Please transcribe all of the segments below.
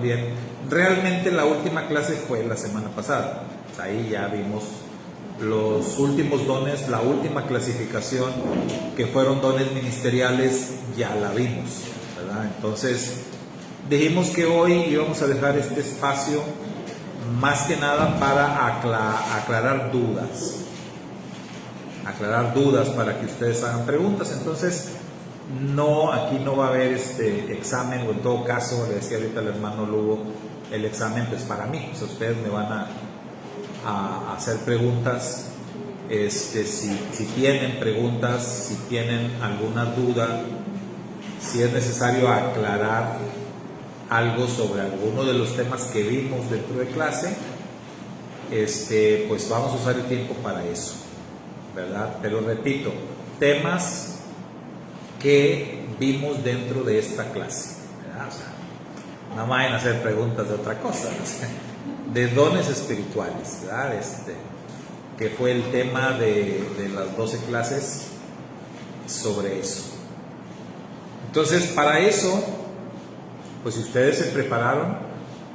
también. Realmente la última clase fue la semana pasada. Ahí ya vimos los últimos dones, la última clasificación, que fueron dones ministeriales, ya la vimos, ¿verdad? Entonces, dijimos que hoy íbamos a dejar este espacio más que nada para aclarar dudas. Aclarar dudas para que ustedes hagan preguntas. Entonces, aquí no va a haber examen, o en todo caso, le decía ahorita al hermano Lugo, el examen pues para mí. O sea, ustedes me van a hacer preguntas, si tienen preguntas, si tienen alguna duda, si es necesario aclarar algo sobre alguno de los temas que vimos dentro de clase, pues vamos a usar el tiempo para eso, ¿verdad? Pero repito, temas que vimos dentro de esta clase, ¿verdad? O sea, no vayan a hacer preguntas de otra cosa, ¿no? De dones espirituales, ¿verdad? Que fue el tema de las 12 clases sobre eso. Entonces, para eso, pues si ustedes se prepararon,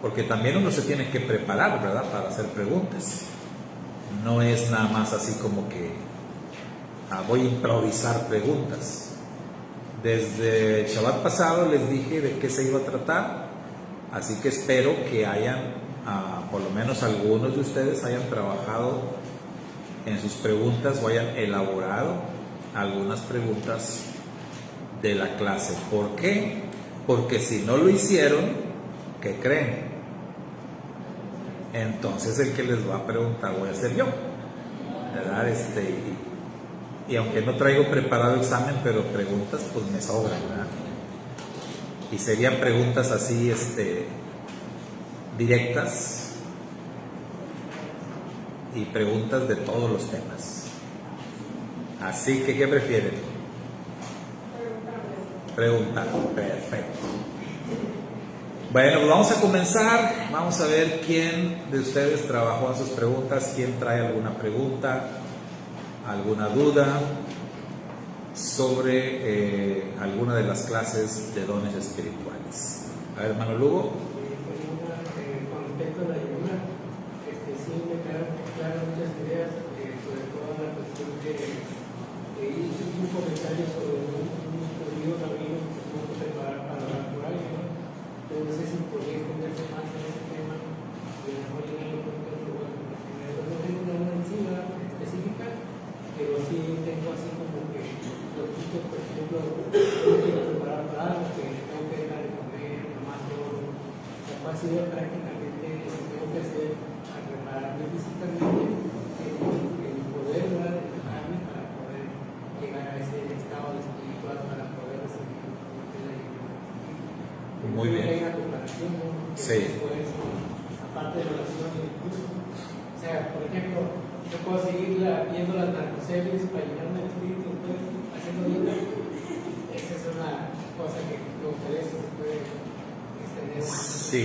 porque también uno se tiene que preparar, ¿verdad? Para hacer preguntas. No es nada más así como que voy a improvisar preguntas. Desde el Shabbat pasado les dije de qué se iba a tratar, así que espero que hayan, por lo menos algunos de ustedes hayan trabajado en sus preguntas o hayan elaborado algunas preguntas de la clase. ¿Por qué? Porque si no lo hicieron, ¿qué creen? Entonces el que les va a preguntar voy a ser yo, ¿verdad? Y aunque no traigo preparado examen, pero preguntas pues me sobran, ¿verdad? Y serían preguntas así, directas, y preguntas de todos los temas. Así que, ¿qué prefieren? Preguntar. Perfecto. Bueno, pues vamos a comenzar. Vamos a ver quién de ustedes trabajó en sus preguntas, quién trae alguna pregunta, alguna duda sobre alguna de las clases de dones espirituales. A ver, hermano Lugo. Con respecto a la ayuda, sí me quedaron claras muchas ideas, sobre todo la cuestión que hice un comentario sobre un judío rabino que se tuvo que preparar para orar por alguien. Entonces no sé si podría extenderse más en ese tema y a lo mejor llenarlo con otro lugar. No tengo una encima específica, pero sí tengo así como que los chicos, por ejemplo, yo quiero preparar para algo que tengo que dejar de comer, nomás todo. O sea, ¿cuál sería prácticamente lo que tengo que hacer al prepararme físicamente el poder prepararme para poder llegar a ese estado espiritual para poder recibir la ayuda? Muy bien. Hay una comparación, ¿no? Sí. Después, aparte de la oración y el curso. O sea, por ejemplo, yo puedo seguir viendo las narcoseries para llenarme el espíritu, pues, haciendo dieta. Esa es una cosa que me gustaría si se puede extender más. Sí.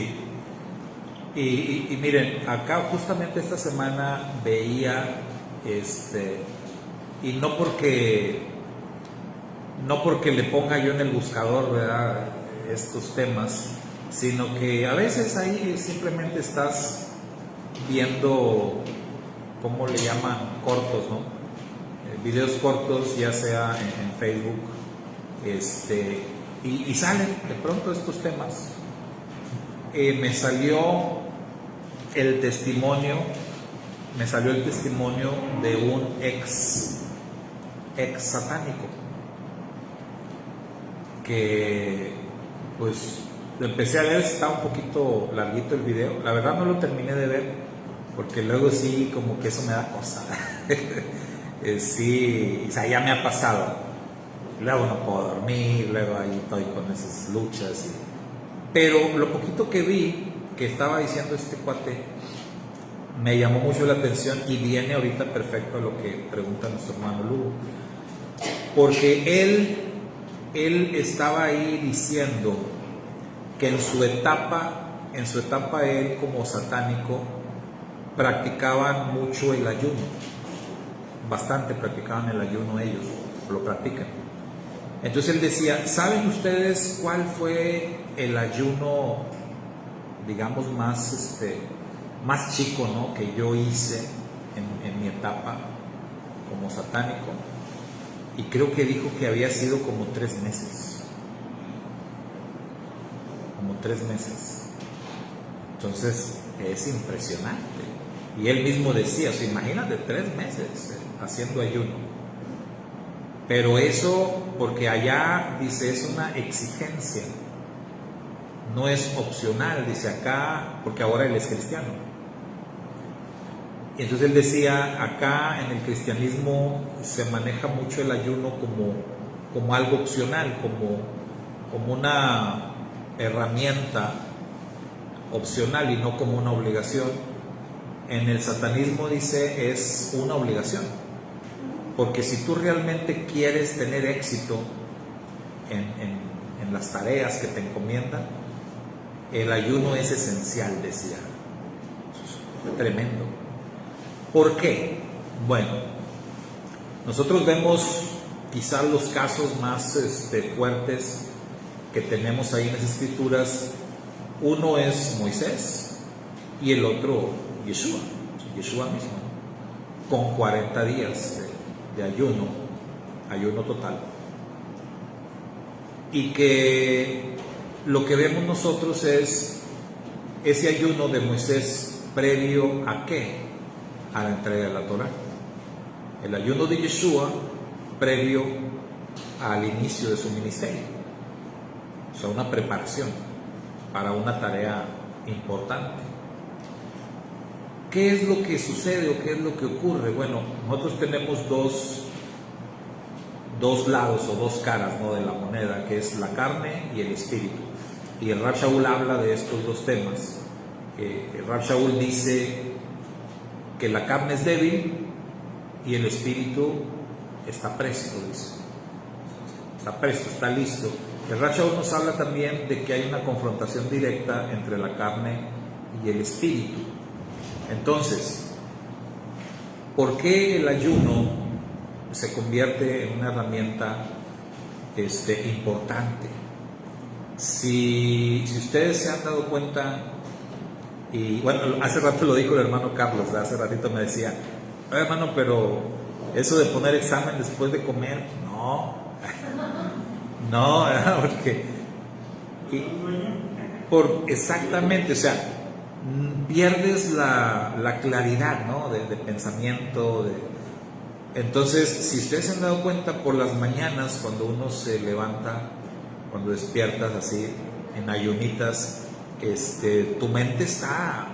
Y miren, acá justamente esta semana veía, y no porque le ponga yo en el buscador, ¿verdad?, estos temas, sino que a veces ahí simplemente estás viendo, ¿cómo le llaman? Cortos, ¿no? Videos cortos, ya sea en Facebook, y salen de pronto estos temas. Me salió el testimonio de un ex satánico que pues lo empecé a ver. Está un poquito larguito el video, la verdad no lo terminé de ver porque luego sí como que eso me da cosa. Sí, o sea, ya me ha pasado, luego no puedo dormir, luego ahí estoy con esas luchas pero lo poquito que vi que estaba diciendo este cuate me llamó mucho la atención y viene ahorita perfecto a lo que pregunta nuestro hermano Lugo, porque él estaba ahí diciendo que en su etapa él como satánico practicaban mucho el ayuno, bastante practicaban el ayuno ellos, lo practican. Entonces él decía, ¿saben ustedes cuál fue el ayuno digamos, más chico, ¿no?, que yo hice en mi etapa como satánico, y creo que dijo que había sido como 3 meses. Como 3 meses. Entonces, es impresionante. Y él mismo decía, o sea, imagínate 3 meses haciendo ayuno. Pero eso, porque allá, dice, es una exigencia. No es opcional, dice acá, porque ahora él es cristiano. Y entonces él decía, acá en el cristianismo se maneja mucho el ayuno como algo opcional, como una herramienta opcional y no como una obligación. En el satanismo, dice, es una obligación, porque si tú realmente quieres tener éxito en las tareas que te encomiendan, el ayuno es esencial, decía. Tremendo. ¿Por qué? Bueno, nosotros vemos quizás los casos más fuertes que tenemos ahí en las escrituras. Uno es Moisés y el otro Yeshua mismo, con 40 días de ayuno total. Y que lo que vemos nosotros es ese ayuno de Moisés previo ¿a qué? A la entrega de la Torah. El ayuno de Yeshua previo al inicio de su ministerio. O sea, una preparación para una tarea importante. ¿Qué es lo que sucede o qué es lo que ocurre? Bueno, nosotros tenemos dos lados o dos caras, ¿no?, de la moneda, que es la carne y el espíritu. Y el Rav Shaul habla de estos dos temas. El Rav Shaul dice que la carne es débil y el espíritu está presto, dice. Está presto, está listo. El Rav Shaul nos habla también de que hay una confrontación directa entre la carne y el espíritu. Entonces, ¿por qué el ayuno se convierte en una herramienta importante? Si ustedes se han dado cuenta, y bueno, hace rato lo dijo el hermano Carlos, hace ratito me decía, hermano, pero eso de poner examen después de comer, no, porque exactamente, o sea, pierdes la claridad, ¿no?, de pensamiento. Entonces, si ustedes se han dado cuenta, por las mañanas, cuando uno se levanta, cuando despiertas así, en ayunitas, tu mente está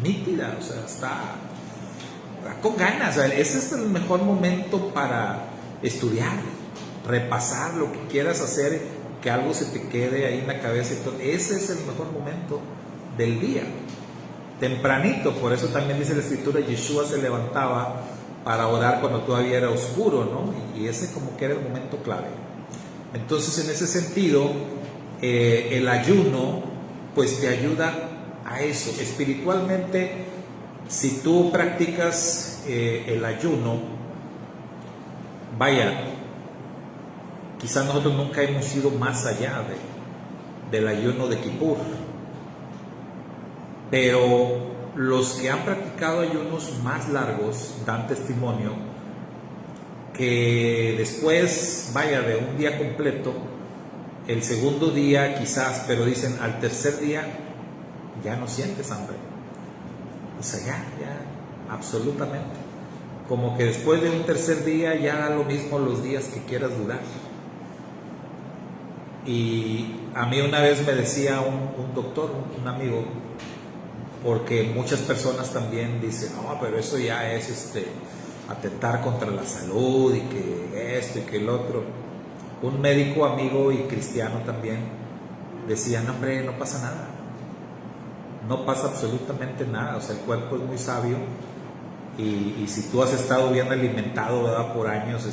nítida, o sea, está con ganas. O sea, ese es el mejor momento para estudiar, repasar lo que quieras hacer, que algo se te quede ahí en la cabeza. Ese es el mejor momento del día, tempranito. Por eso también dice la escritura, Yeshua se levantaba para orar cuando todavía era oscuro, ¿no? Y ese como que era el momento clave. Entonces, en ese sentido, el ayuno pues te ayuda a eso. Espiritualmente, si tú practicas el ayuno, vaya, quizás nosotros nunca hemos ido más allá del ayuno de Kippur, pero los que han practicado ayunos más largos dan testimonio que después, vaya, de un día completo, el segundo día quizás, pero dicen al tercer día ya no sientes hambre. O sea, ya, absolutamente. Como que después de un tercer día ya da lo mismo los días que quieras durar. Y a mí una vez me decía un doctor, un amigo, porque muchas personas también dicen, no, pero eso ya es atentar contra la salud, y que esto y que el otro. Un médico amigo y cristiano también decía, no, hombre, no pasa nada, no pasa absolutamente nada. O sea, el cuerpo es muy sabio, y si tú has estado bien alimentado, ¿verdad?, por años,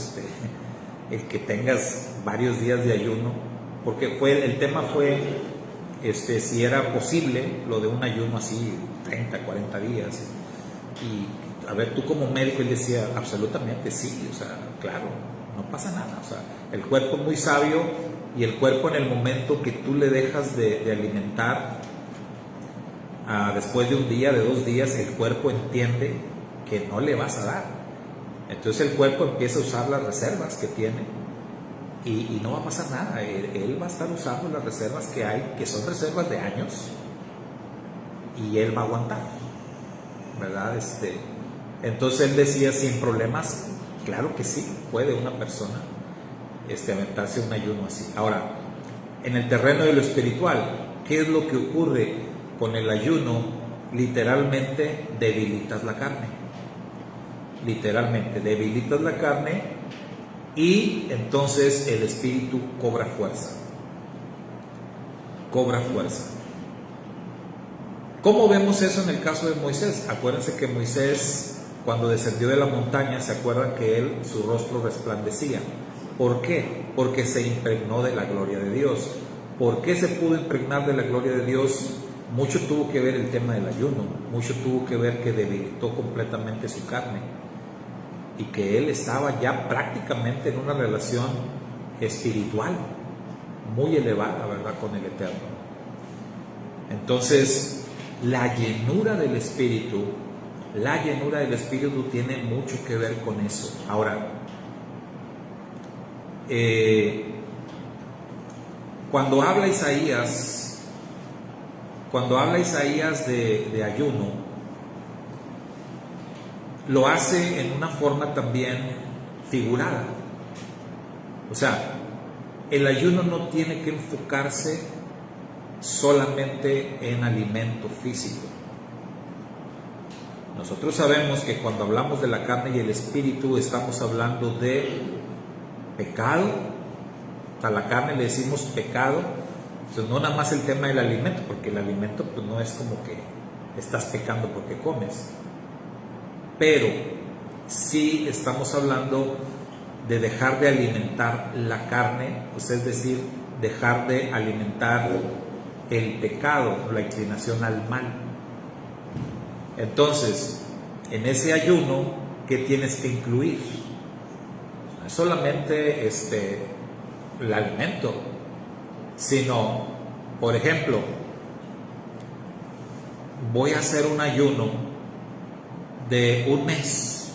el que tengas varios días de ayuno, porque el tema fue si era posible lo de un ayuno así 30, 40 días. Y a ver, tú como médico, él decía, absolutamente sí, o sea, claro, no pasa nada. O sea, el cuerpo es muy sabio, Y el cuerpo, en el momento que tú le dejas de alimentar, después de un día, de 2 días, el cuerpo entiende que no le vas a dar. Entonces el cuerpo empieza a usar las reservas que tiene y no va a pasar nada. Él va a estar usando las reservas que hay, que son reservas de años, y él va a aguantar, ¿verdad? Entonces él decía, sin problemas, claro que sí, puede una persona aventarse un ayuno así. Ahora, en el terreno de lo espiritual, ¿qué es lo que ocurre con el ayuno? Literalmente debilitas la carne. Literalmente debilitas la carne, y entonces el espíritu cobra fuerza. Cobra fuerza. ¿Cómo vemos eso en el caso de Moisés? Acuérdense que Moisés, cuando descendió de la montaña, se acuerdan que su rostro resplandecía. ¿Por qué? Porque se impregnó de la gloria de Dios. ¿Por qué se pudo impregnar de la gloria de Dios? Mucho tuvo que ver el tema del ayuno, mucho tuvo que ver que debilitó completamente su carne, y que él estaba ya prácticamente en una relación espiritual muy elevada, ¿verdad?, con el Eterno. Entonces, la llenura del Espíritu tiene mucho que ver con eso. Ahora, cuando habla Isaías de ayuno, lo hace en una forma también figurada. O sea, el ayuno no tiene que enfocarse solamente en alimento físico. Nosotros sabemos que cuando hablamos de la carne y el espíritu, estamos hablando de pecado. A la carne le decimos pecado. Entonces, no nada más el tema del alimento, porque el alimento pues no es como que estás pecando porque comes, pero sí estamos hablando de dejar de alimentar la carne, pues es decir, dejar de alimentar el pecado, la inclinación al mal. Entonces, en ese ayuno, ¿qué tienes que incluir? No es solamente el alimento, sino, por ejemplo, voy a hacer un ayuno de un mes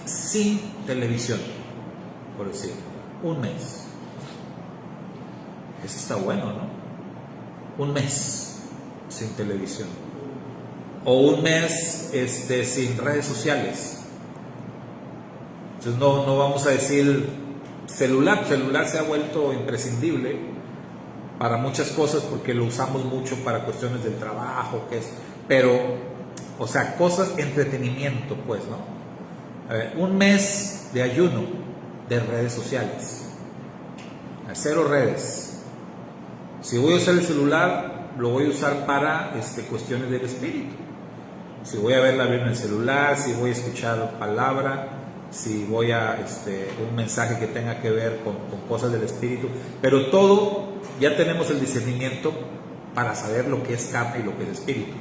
sin televisión, por decir, un mes. Eso está bueno, ¿no? Un mes sin televisión, o un mes sin redes sociales. Entonces no vamos a decir celular se ha vuelto imprescindible para muchas cosas, porque lo usamos mucho para cuestiones del trabajo, pero, o sea, cosas, entretenimiento, pues, ¿no? A ver, un mes de ayuno de redes sociales, cero redes. Si voy a usar el celular, lo voy a usar para cuestiones del espíritu. Si voy a ver la Biblia en el celular, si voy a escuchar palabra, si voy a un mensaje que tenga que ver con cosas del espíritu, pero todo ya tenemos el discernimiento para saber lo que es carne y lo que es espíritu.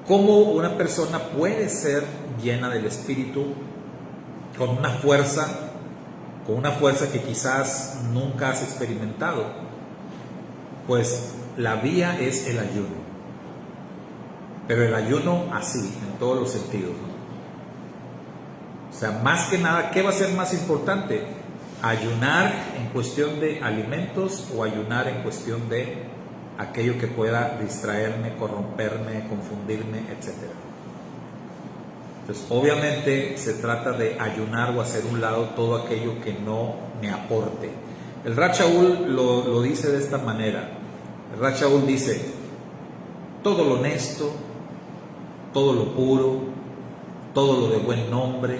¿Cómo una persona puede ser llena del espíritu con una fuerza que quizás nunca has experimentado? Pues la vía es el ayuno, pero el ayuno así, en todos los sentidos, ¿no? O sea, más que nada, ¿qué va a ser más importante? ¿Ayunar en cuestión de alimentos o ayunar en cuestión de aquello que pueda distraerme, corromperme, confundirme, etcétera? Entonces, obviamente se trata de ayunar o hacer un lado todo aquello que no me aporte. El Rab Shaul lo dice de esta manera. El Rab Shaul dice: todo lo honesto, todo lo puro, todo lo de buen nombre,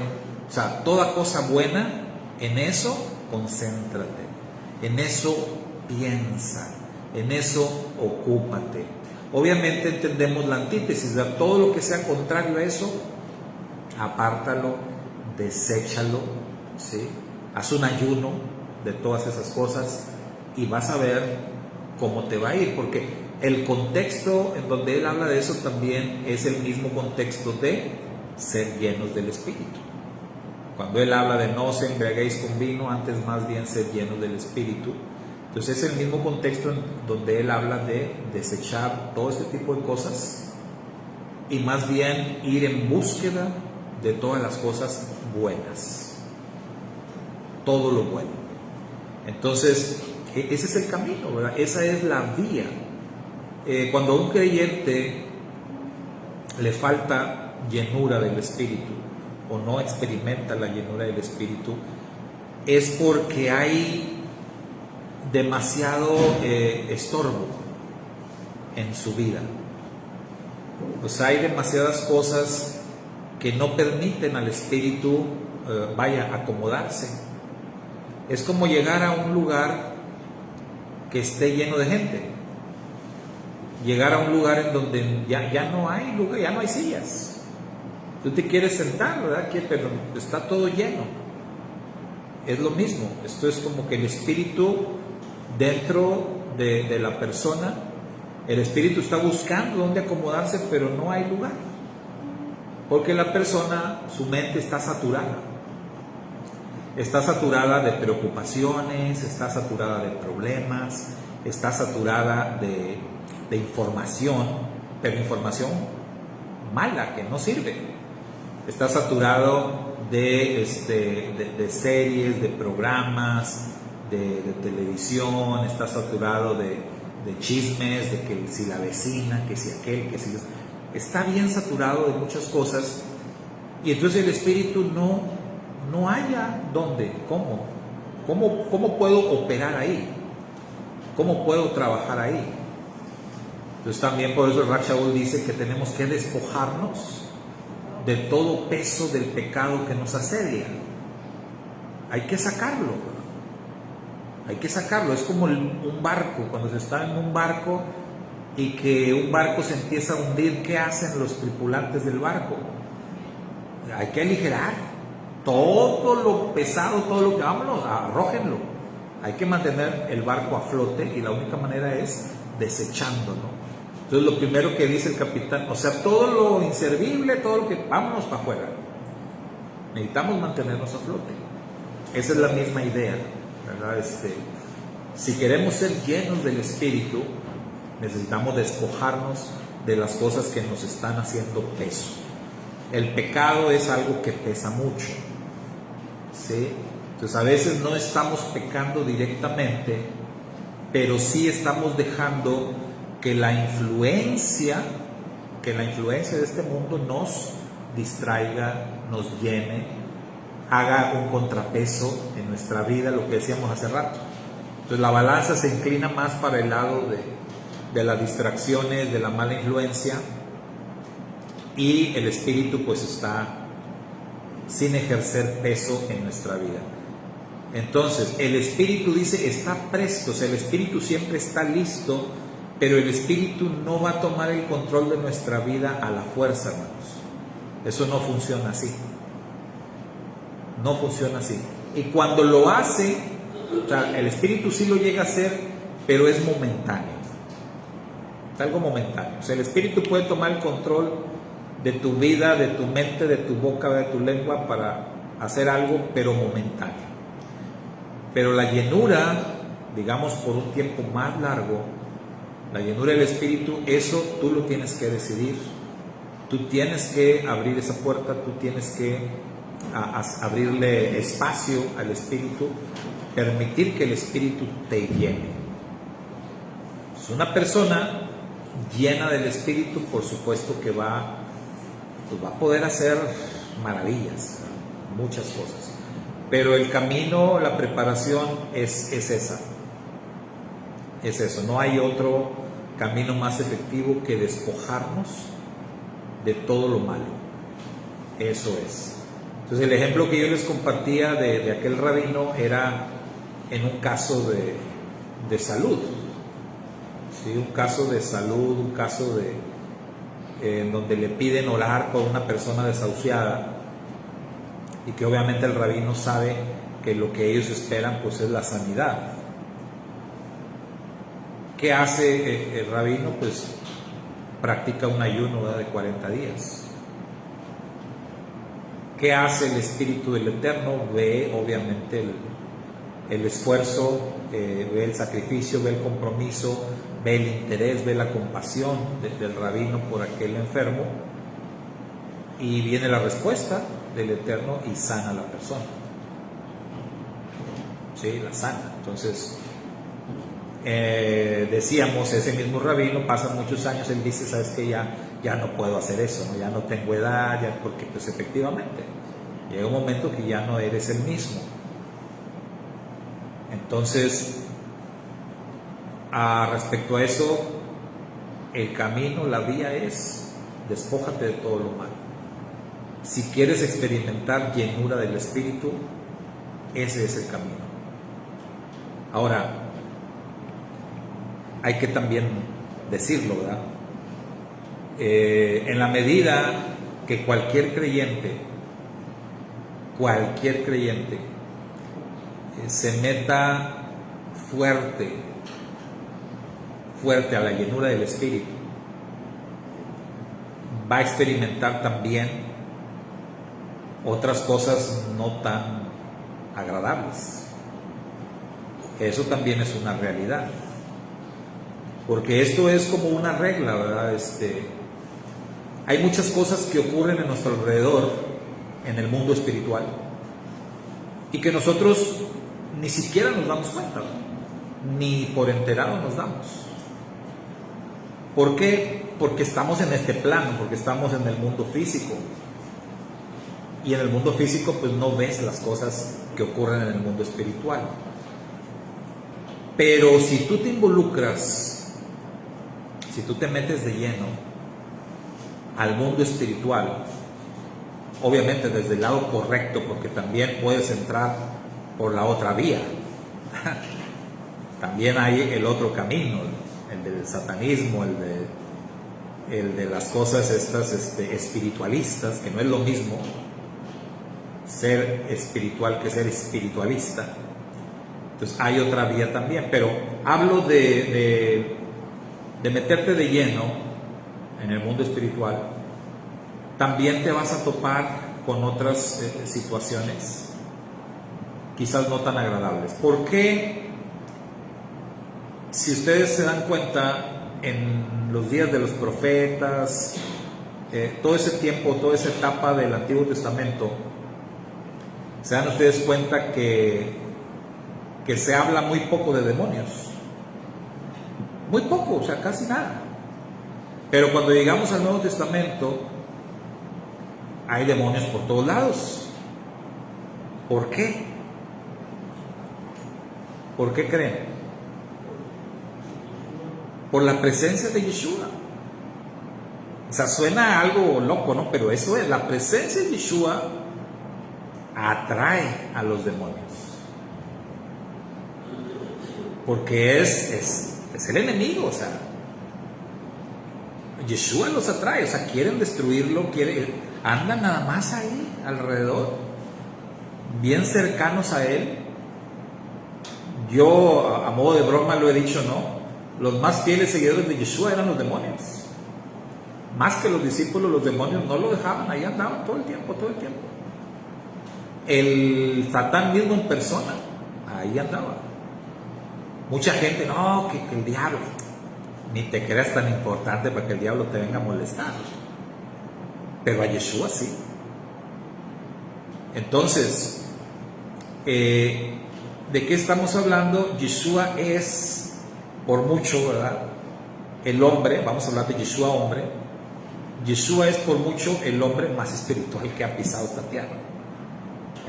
o sea, toda cosa buena, en eso concéntrate, en eso piensa, en eso ocúpate. Obviamente entendemos la antítesis, de todo lo que sea contrario a eso, apártalo, deséchalo, ¿sí? Haz un ayuno de todas esas cosas y vas a ver cómo te va a ir, porque el contexto en donde él habla de eso también es el mismo contexto de ser llenos del Espíritu. Cuando él habla de no os embriaguéis con vino, antes más bien sed llenos del Espíritu. Entonces es el mismo contexto en donde él habla de desechar todo este tipo de cosas y más bien ir en búsqueda de todas las cosas buenas, todo lo bueno. Entonces ese es el camino, ¿verdad? Esa es la vía. Cuando a un creyente le falta llenura del Espíritu o no experimenta la llenura del Espíritu, es porque hay demasiado estorbo en su vida. Pues hay demasiadas cosas que no permiten al Espíritu acomodarse. Es como llegar a un lugar que esté lleno de gente, llegar a un lugar en donde ya no hay lugar, ya no hay sillas. Tú te quieres sentar, ¿verdad? Pero está todo lleno. Es lo mismo. Esto es como que el Espíritu dentro de la persona, el Espíritu está buscando dónde acomodarse, pero no hay lugar, porque la persona, su mente está saturada de preocupaciones, está saturada de problemas, está saturada de información, pero información mala que no sirve. Está saturado de series, de programas, de televisión, está saturado de chismes, de que si la vecina, que si aquel, que si... Está bien saturado de muchas cosas, y entonces el Espíritu no haya dónde, cómo puedo operar ahí, cómo puedo trabajar ahí. Entonces también por eso el Rav Shaul dice que tenemos que despojarnos de todo peso del pecado que nos asedia. Hay que sacarlo. Es como un barco, cuando se está en un barco y que un barco se empieza a hundir, ¿qué hacen los tripulantes del barco? Hay que aligerar todo lo pesado, todo lo que, vámonos, arrójenlo. Hay que mantener el barco a flote, y la única manera es desechándolo. Entonces lo primero que dice el capitán, o sea, todo lo inservible, todo lo que, vámonos para afuera. Necesitamos mantenernos a flote. Esa es la misma idea, ¿verdad? Si queremos ser llenos del Espíritu, necesitamos despojarnos de las cosas que nos están haciendo peso. El pecado es algo que pesa mucho, ¿sí? Entonces a veces no estamos pecando directamente, pero sí estamos dejando que la influencia de este mundo nos distraiga, nos llene, haga un contrapeso en nuestra vida, lo que decíamos hace rato. Entonces la balanza se inclina más para el lado de las distracciones, de la mala influencia, y el Espíritu pues está sin ejercer peso en nuestra vida. Entonces el Espíritu dice está presto, o sea, el Espíritu siempre está listo, pero el Espíritu no va a tomar el control de nuestra vida a la fuerza, hermanos. Eso no funciona así. No funciona así. Y cuando lo hace, o sea, el Espíritu sí lo llega a hacer, pero es momentáneo. Es algo momentáneo. O sea, el Espíritu puede tomar el control de tu vida, de tu mente, de tu boca, de tu lengua para hacer algo, pero momentáneo. Pero la llenura, digamos por un tiempo más largo, la llenura del Espíritu, eso tú lo tienes que decidir. Tú tienes que abrir esa puerta, tú tienes que abrirle espacio al Espíritu, permitir que el Espíritu te llene. Es una persona llena del Espíritu, por supuesto que va a poder hacer maravillas, muchas cosas. Pero el camino, la preparación es esa. Es eso, no hay otro camino más efectivo que despojarnos de todo lo malo. Eso es. Entonces el ejemplo que yo les compartía de aquel rabino era en un caso de salud, ¿sí? Un caso de salud, un caso en donde le piden orar por una persona desahuciada, y que obviamente el rabino sabe que lo que ellos esperan pues es la sanidad. ¿Qué hace el rabino? Pues practica un ayuno, ¿verdad?, de 40 días. ¿Qué hace el Espíritu del Eterno? Ve obviamente el esfuerzo, ve el sacrificio, ve el compromiso, ve el interés, ve la compasión del rabino por aquel enfermo, y viene la respuesta del Eterno y sana a la persona. Sí, la sana. Entonces, decíamos, ese mismo rabino, pasan muchos años, él dice, sabes que ya no puedo hacer eso, ¿no? Ya no tengo edad, ya, porque pues efectivamente llega un momento que ya no eres el mismo. Entonces, respecto a eso, el camino, la vía es: despójate de todo lo malo. Si quieres experimentar llenura del Espíritu, ese es el camino. Ahora, hay que también decirlo, ¿verdad? En la medida que cualquier creyente se meta fuerte a la llenura del Espíritu, va a experimentar también otras cosas no tan agradables. Eso también es una realidad, porque esto es como una regla, ¿verdad? Hay muchas cosas que ocurren en nuestro alrededor, en el mundo espiritual, y que nosotros ni siquiera nos damos cuenta, ¿no? Ni por enterado nos damos. ¿Por qué? Porque estamos en este plano, porque estamos en el mundo físico, y en el mundo físico pues no ves las cosas que ocurren en el mundo espiritual. Pero si tú te involucras, si tú te metes de lleno al mundo espiritual, obviamente desde el lado correcto, porque también puedes entrar por la otra vía. También hay el otro camino, el del satanismo, el de las cosas estas espiritualistas, que no es lo mismo ser espiritual que ser espiritualista. Entonces hay otra vía también, pero hablo de meterte de lleno en el mundo espiritual. También te vas a topar con otras situaciones quizás no tan agradables. ¿Por qué? Si ustedes se dan cuenta, en los días de los profetas, todo ese tiempo, toda esa etapa del Antiguo Testamento, se dan ustedes cuenta que se habla muy poco de demonios, muy poco, o sea, casi nada. Pero cuando llegamos al Nuevo Testamento, hay demonios por todos lados. ¿Por qué? ¿Por qué creen? Por la presencia de Yeshua. O sea, suena algo loco, ¿no? Pero eso es, la presencia de Yeshua atrae a los demonios. Porque es el enemigo, o sea, Yeshua los atrae, o sea, quieren destruirlo, andan nada más ahí alrededor, bien cercanos a él. Yo, a modo de broma, lo he dicho, ¿no? Los más fieles seguidores de Yeshua eran los demonios. Más que los discípulos, los demonios no lo dejaban, ahí andaban todo el tiempo. El Satán mismo en persona, ahí andaba. Mucha gente, no, que el diablo, ni te creas tan importante para que el diablo te venga a molestar. Pero a Yeshua sí. Entonces, ¿de qué estamos hablando? Yeshua es, por mucho, ¿verdad? El hombre, vamos a hablar de Yeshua hombre. Yeshua es por mucho el hombre más espiritual que ha pisado esta tierra.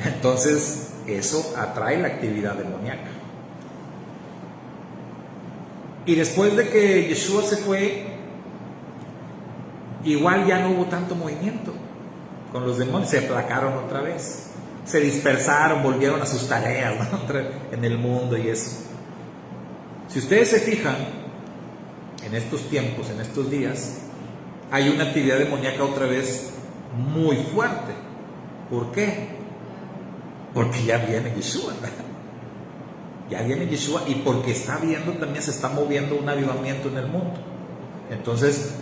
Entonces, eso atrae la actividad demoníaca. Y después de que Yeshua se fue, igual ya no hubo tanto movimiento con los demonios, se aplacaron otra vez, se dispersaron, volvieron a sus tareas, ¿no? En el mundo y eso. Si ustedes se fijan, en estos tiempos, en estos días, hay una actividad demoníaca otra vez muy fuerte. ¿Por qué? Porque ya viene Yeshua, ¿verdad? Ya viene Yeshua, y porque está viendo, también se está moviendo un avivamiento en el mundo. Entonces,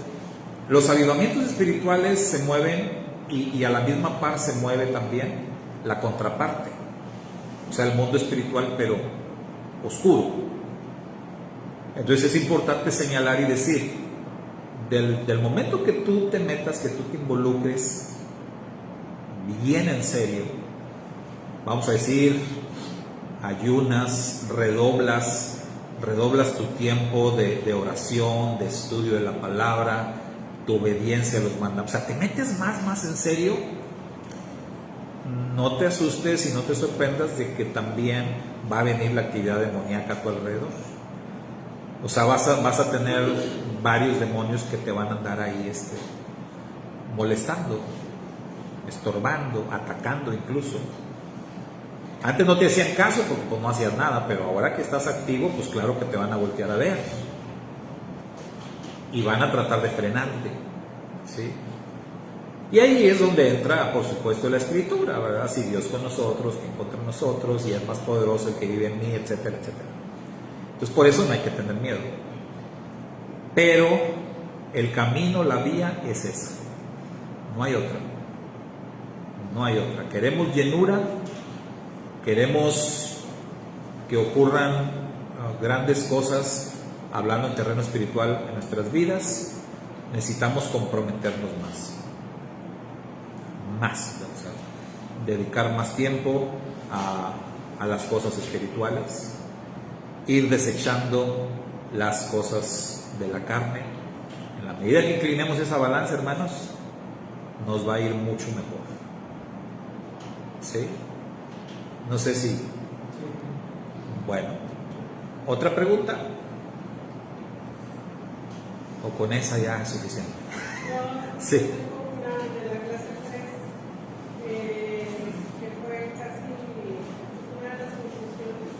los avivamientos espirituales se mueven y a la misma par se mueve también la contraparte, o sea, el mundo espiritual pero oscuro. Entonces es importante señalar y decir, del momento que tú te metas, que tú te involucres bien en serio, vamos a decir, ayunas, redoblas tu tiempo de oración, de estudio de la palabra, tu obediencia a los mandamientos, o sea, te metes más en serio, no te asustes y no te sorprendas de que también va a venir la actividad demoníaca a tu alrededor. O sea, vas a tener varios demonios que te van a andar ahí molestando, estorbando, atacando incluso. Antes no te hacían caso porque pues no hacías nada, pero ahora que estás activo, pues claro que te van a voltear a ver y van a tratar de frenarte, ¿sí? Y ahí es donde entra, por supuesto, la escritura, ¿verdad? Si Dios con nosotros, ¿quién contra nosotros? Y es más poderoso el que vive en mí, etcétera, etcétera. Entonces por eso no hay que tener miedo. Pero el camino, la vía es esa. No hay otra. No hay otra. Queremos llenura, queremos que ocurran grandes cosas, hablando en terreno espiritual en nuestras vidas, necesitamos comprometernos más, o sea, dedicar más tiempo a las cosas espirituales, ir desechando las cosas de la carne. En la medida que inclinemos esa balanza, hermanos, nos va a ir mucho mejor. ¿Sí? No sé si... Bueno, ¿otra pregunta? ¿O con esa ya es suficiente? Sí. Una de la clase 3, que fue casi una de las conclusiones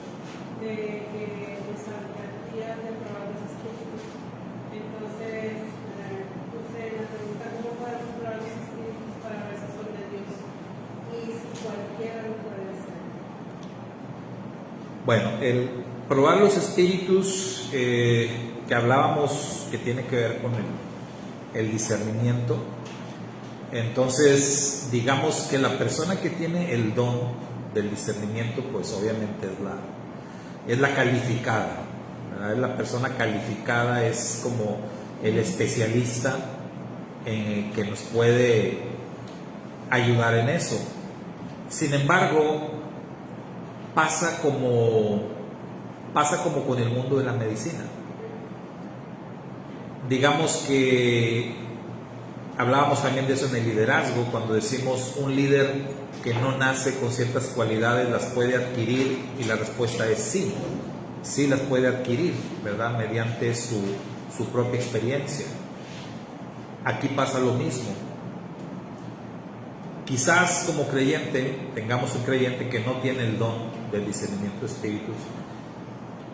de que nos advertía de probar los espíritus. Entonces, puse la pregunta: ¿cómo podemos probar los espíritus para ver si son de Dios? Y si cualquiera lo puede hacer. Bueno, el probar los espíritus que hablábamos, que tiene que ver con el discernimiento. Entonces, digamos que la persona que tiene el don del discernimiento, pues obviamente es la calificada, ¿verdad? Es la persona calificada, es como el especialista que nos puede ayudar en eso. Sin embargo, pasa como con el mundo de la medicina. Digamos que hablábamos también de eso en el liderazgo, cuando decimos un líder que no nace con ciertas cualidades, ¿las puede adquirir? Y la respuesta es sí, sí las puede adquirir, ¿verdad? Mediante su propia experiencia. Aquí pasa lo mismo. Quizás como creyente, tengamos un creyente que no tiene el don del discernimiento de espíritus,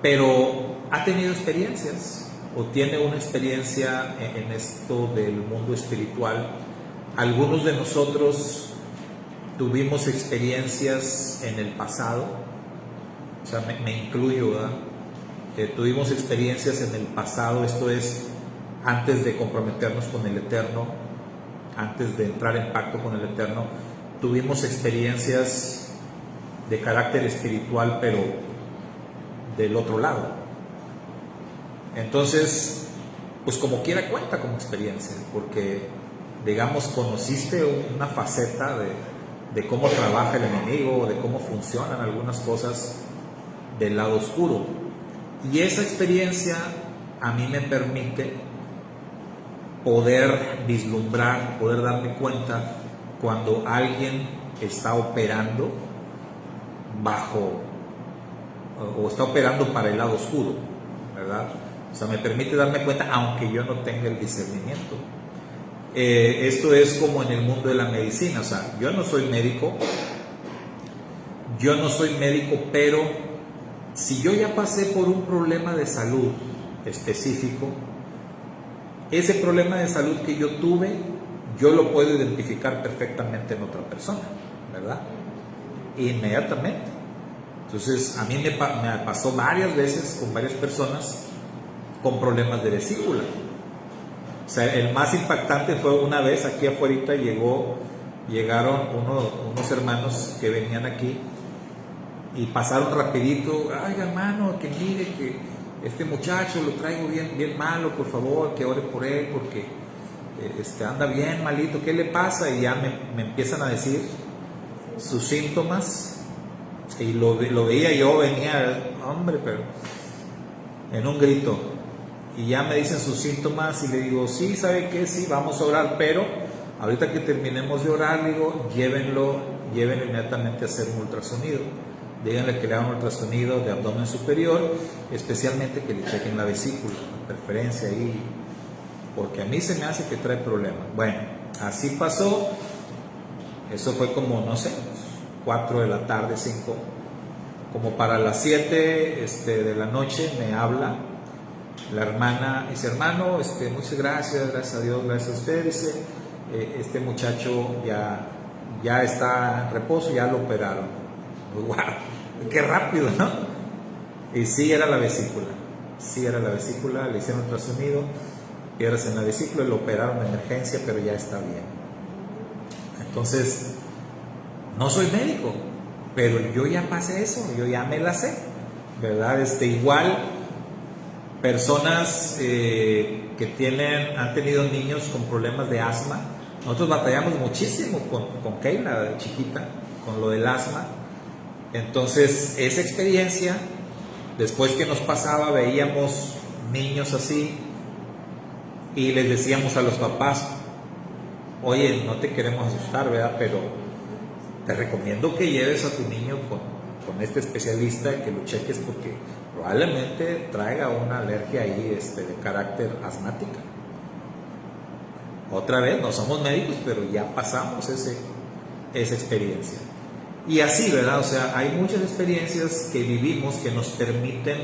pero ha tenido experiencias, o tiene una experiencia en esto del mundo espiritual. Algunos de nosotros tuvimos experiencias en el pasado, o sea, me incluyo, ¿verdad? Tuvimos experiencias en el pasado, esto es, antes de comprometernos con el Eterno, antes de entrar en pacto con el Eterno, tuvimos experiencias de carácter espiritual, pero del otro lado. Entonces, pues como quiera cuenta como experiencia, porque, digamos, conociste una faceta de cómo trabaja el enemigo, de cómo funcionan algunas cosas del lado oscuro. Y esa experiencia a mí me permite poder vislumbrar, poder darme cuenta cuando alguien está operando bajo o está operando para el lado oscuro, ¿verdad? O sea, me permite darme cuenta aunque yo no tenga el discernimiento. Esto es como en el mundo de la medicina. O sea, yo no soy médico, pero si yo ya pasé por un problema de salud específico, ese problema de salud que yo tuve, yo lo puedo identificar perfectamente en otra persona, ¿verdad? Inmediatamente. Entonces, a mí me pasó varias veces con varias personas con problemas de vesícula. O sea, el más impactante fue una vez aquí afuera llegó llegaron unos hermanos que venían aquí y pasaron rapidito. Ay, hermano, que mire que este muchacho lo traigo bien malo, por favor, que ore por él porque anda bien malito, ¿qué le pasa? Y ya me empiezan a decir sus síntomas, y lo veía yo, venía, hombre, pero en un grito, y ya me dicen sus síntomas y le digo, sí, ¿sabe qué? Sí, vamos a orar, pero ahorita que terminemos de orar, le digo, llévenlo inmediatamente a hacer un ultrasonido, díganle que le hagan un ultrasonido de abdomen superior, especialmente que le chequen la vesícula, la preferencia ahí, porque a mí se me hace que trae problemas. Bueno, así pasó. Eso fue como, no sé, 4 de la tarde, 5. Como para las 7 de la noche me habla la hermana, dice, hermano, muchas gracias a Dios, gracias a usted, dice, este muchacho ya está en reposo, ya lo operaron. ¡Wow! ¡Qué rápido!, ¿no? Y sí era la vesícula, le hicieron ultrasonido, piedras en la vesícula, lo operaron de emergencia, pero ya está bien. Entonces, no soy médico, pero yo ya pasé eso, yo ya me la sé, ¿verdad? Igual, personas que han tenido niños con problemas de asma, nosotros batallamos muchísimo con Keila, de chiquita, con lo del asma. Entonces, esa experiencia, después que nos pasaba, veíamos niños así y les decíamos a los papás, oye, no te queremos asustar, ¿verdad? Pero te recomiendo que lleves a tu niño con este especialista, que lo cheques porque probablemente traiga una alergia ahí de carácter asmática. Otra vez, no somos médicos, pero ya pasamos esa experiencia. Y así, ¿verdad? O sea, hay muchas experiencias que vivimos que nos permiten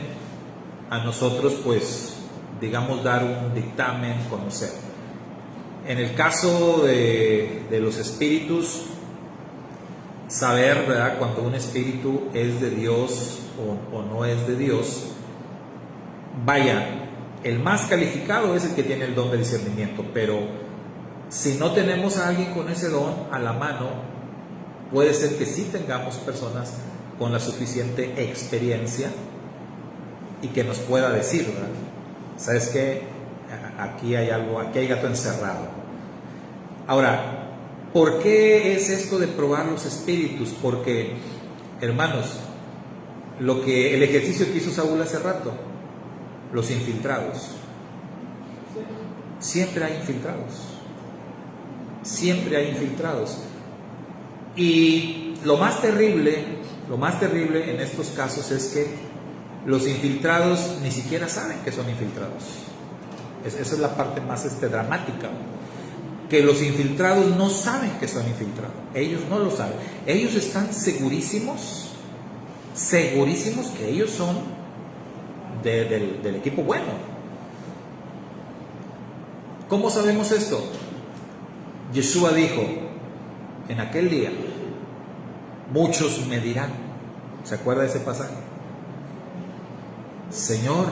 a nosotros, pues, digamos, dar un dictamen, conocer. En el caso de los espíritus, saber, ¿verdad?, cuando un espíritu es de Dios o no es de Dios. Vaya, el más calificado es el que tiene el don de discernimiento, pero si no tenemos a alguien con ese don a la mano, puede ser que sí tengamos personas con la suficiente experiencia y que nos pueda decir, ¿verdad? ¿Sabes qué? Aquí hay algo, aquí hay gato encerrado. Ahora, ¿por qué es esto de probar los espíritus? Porque, hermanos, el ejercicio que hizo Saúl hace rato, los infiltrados. Siempre hay infiltrados. Siempre hay infiltrados. Y lo más terrible en estos casos es que los infiltrados ni siquiera saben que son infiltrados. Esa es la parte más dramática, que los infiltrados no saben que son infiltrados. Ellos no lo saben. Ellos están segurísimos que ellos son del equipo bueno. ¿Cómo sabemos esto? Yeshua dijo, en aquel día muchos me dirán, ¿se acuerda de ese pasaje? Señor,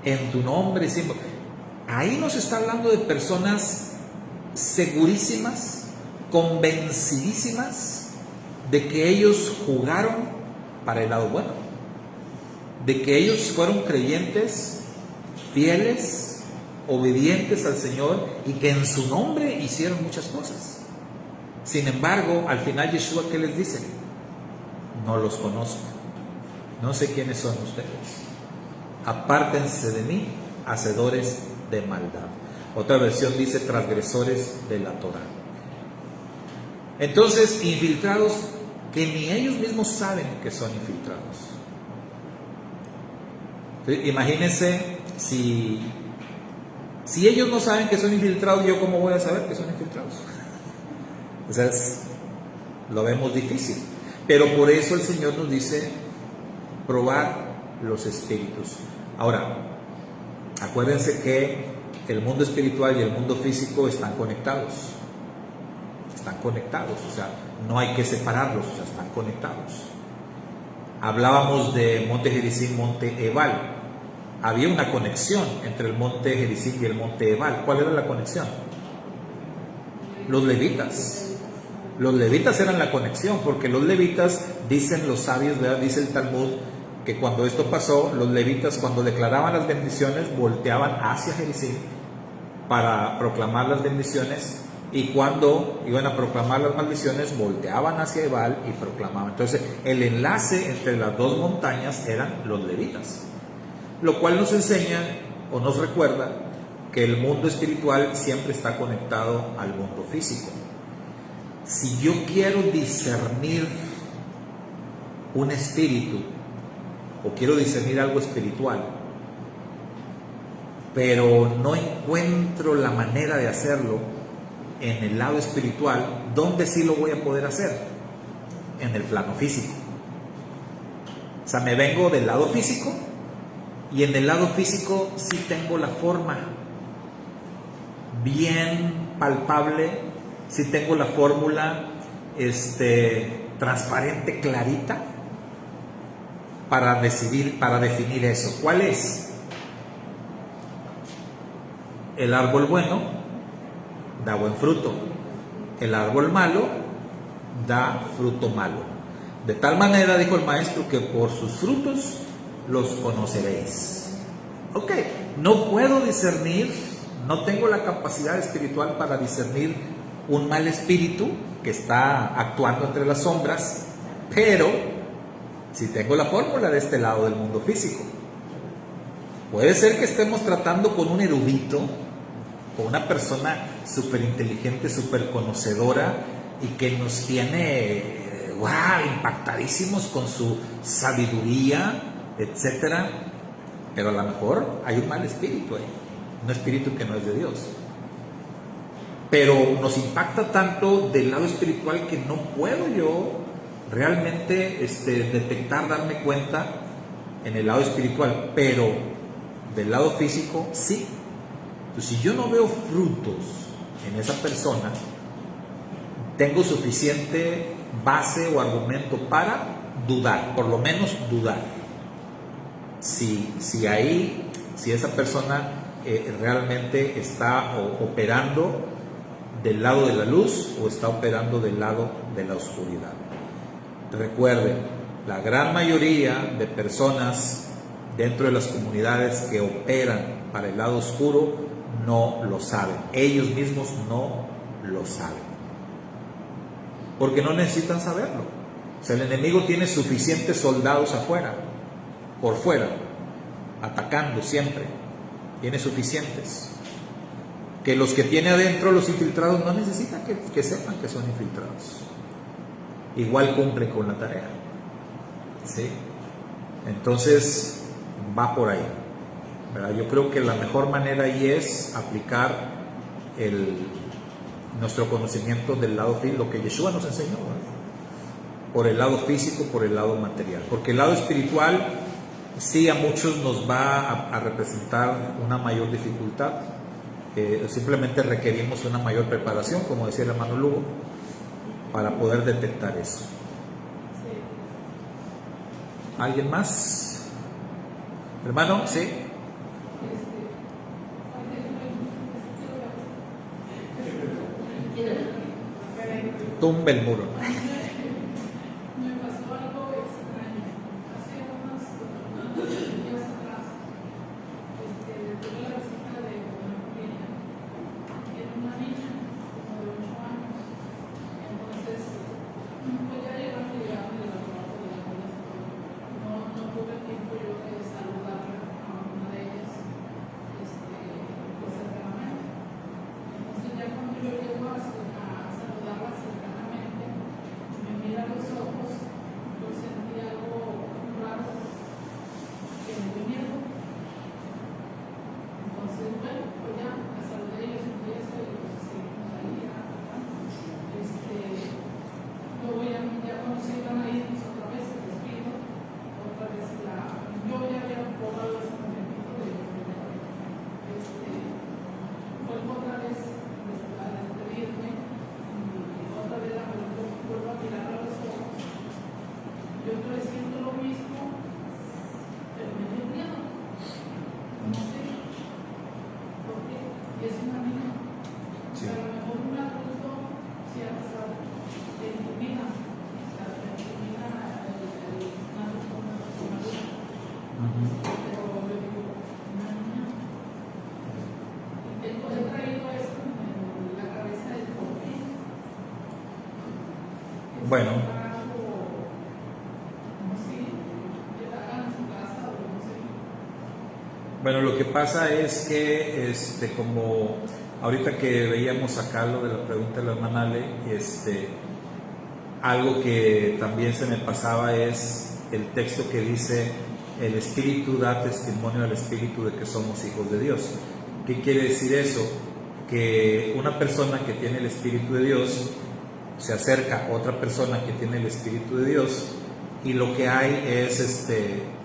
en tu nombre hicimos. Ahí nos está hablando de personas segurísimas, convencidísimas de que ellos jugaron para el lado bueno, de que ellos fueron creyentes, fieles, obedientes al Señor y que en su nombre hicieron muchas cosas. Sin embargo, al final Yeshua, ¿qué les dice? No los conozco, no sé quiénes son ustedes, apártense de mí, hacedores de maldad. Otra versión dice transgresores de la Torá. Entonces, infiltrados que ni ellos mismos saben que son infiltrados. Entonces, imagínense si ellos no saben que son infiltrados, ¿yo cómo voy a saber que son infiltrados? O sea, lo vemos difícil. Pero por eso el Señor nos dice probar los espíritus. Ahora, acuérdense que el mundo espiritual y el mundo físico están conectados. Están conectados, o sea, no hay que separarlos, o sea, están conectados. Hablábamos de Monte Gerizim, Monte Ebal. Había una conexión entre el Monte Gerizim y el Monte Ebal. ¿Cuál era la conexión? Los levitas. Los levitas eran la conexión, porque los levitas, dicen los sabios, ¿verdad? Dice el Talmud, que cuando esto pasó, los levitas cuando declaraban las bendiciones, volteaban hacia Gerizim para proclamar las bendiciones, y cuando iban a proclamar las maldiciones, volteaban hacia Ebal y proclamaban. Entonces, el enlace entre las dos montañas eran los levitas, lo cual nos enseña o nos recuerda que el mundo espiritual siempre está conectado al mundo físico. Si yo quiero discernir un espíritu o quiero discernir algo espiritual, pero no encuentro la manera de hacerlo en el lado espiritual, ¿dónde sí lo voy a poder hacer? En el plano físico. O sea, me vengo del lado físico, y en el lado físico sí tengo la forma bien palpable, sí tengo la fórmula transparente, clarita, para definir eso. ¿Cuál es? El árbol bueno da buen fruto, el árbol malo da fruto malo. De tal manera, dijo el maestro, que por sus frutos los conoceréis. Ok, no puedo discernir, no tengo la capacidad espiritual para discernir un mal espíritu que está actuando entre las sombras, pero sí tengo la fórmula de este lado del mundo físico. Puede ser que estemos tratando con un erudito, con una persona súper inteligente, súper conocedora, y que nos tiene impactadísimos con su sabiduría, etcétera, pero a lo mejor hay un mal espíritu ahí, un espíritu que no es de Dios. Pero nos impacta tanto del lado espiritual que no puedo yo realmente detectar, darme cuenta en el lado espiritual, pero del lado físico sí. Entonces, si yo no veo frutos en esa persona, tengo suficiente base o argumento para dudar, por lo menos dudar. Si esa persona realmente está operando del lado de la luz o está operando del lado de la oscuridad. Recuerden, la gran mayoría de personas dentro de las comunidades que operan para el lado oscuro no lo saben, ellos mismos no lo saben, porque no necesitan saberlo. O sea, el enemigo tiene suficientes soldados afuera, por fuera, atacando siempre, tiene suficientes, que los que tiene adentro, los infiltrados, no necesitan que sepan que son infiltrados, igual cumplen con la tarea, ¿sí? Entonces va por ahí, ¿verdad? Yo creo que la mejor manera ahí es aplicar nuestro conocimiento del lado físico, lo que Yeshua nos enseñó, ¿verdad? Por el lado físico, por el lado material, porque el lado espiritual sí a muchos nos va a representar una mayor dificultad. Simplemente requerimos una mayor preparación, como decía el hermano Lugo, para poder detectar eso. ¿Alguien más? Hermano, ¿sí? Tumbe el muro. Me pasó algo extraño. Hace unos días atrás, tuve la visita de una familia. Era una niña como de 8 años. Entonces, pues ya llegaron de la trabajo de la escuela. No tuve tiempo yo de saludar a una de ellas cercanamente. Entonces, ya cuando yo llego a saludarla cercanamente, Bueno. Bueno, lo que pasa es que, como ahorita que veíamos acá lo de la pregunta de la hermana Ale, algo que también se me pasaba es el texto que dice: el Espíritu da testimonio al Espíritu de que somos hijos de Dios. ¿Qué quiere decir eso? Que una persona que tiene el Espíritu de Dios se acerca a otra persona que tiene el Espíritu de Dios, y lo que hay es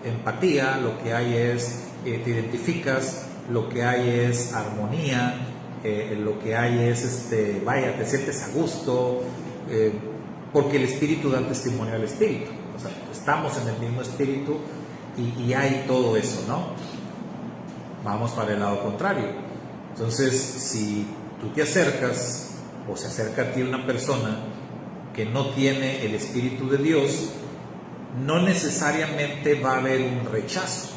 empatía, lo que hay es te identificas, lo que hay es armonía, lo que hay es vaya, te sientes a gusto, porque el Espíritu da testimonio al Espíritu. O sea, estamos en el mismo Espíritu y hay todo eso, ¿no? Vamos para el lado contrario. Entonces, si tú te acercas o se acerca a ti una persona que no tiene el Espíritu de Dios, no necesariamente va a haber un rechazo,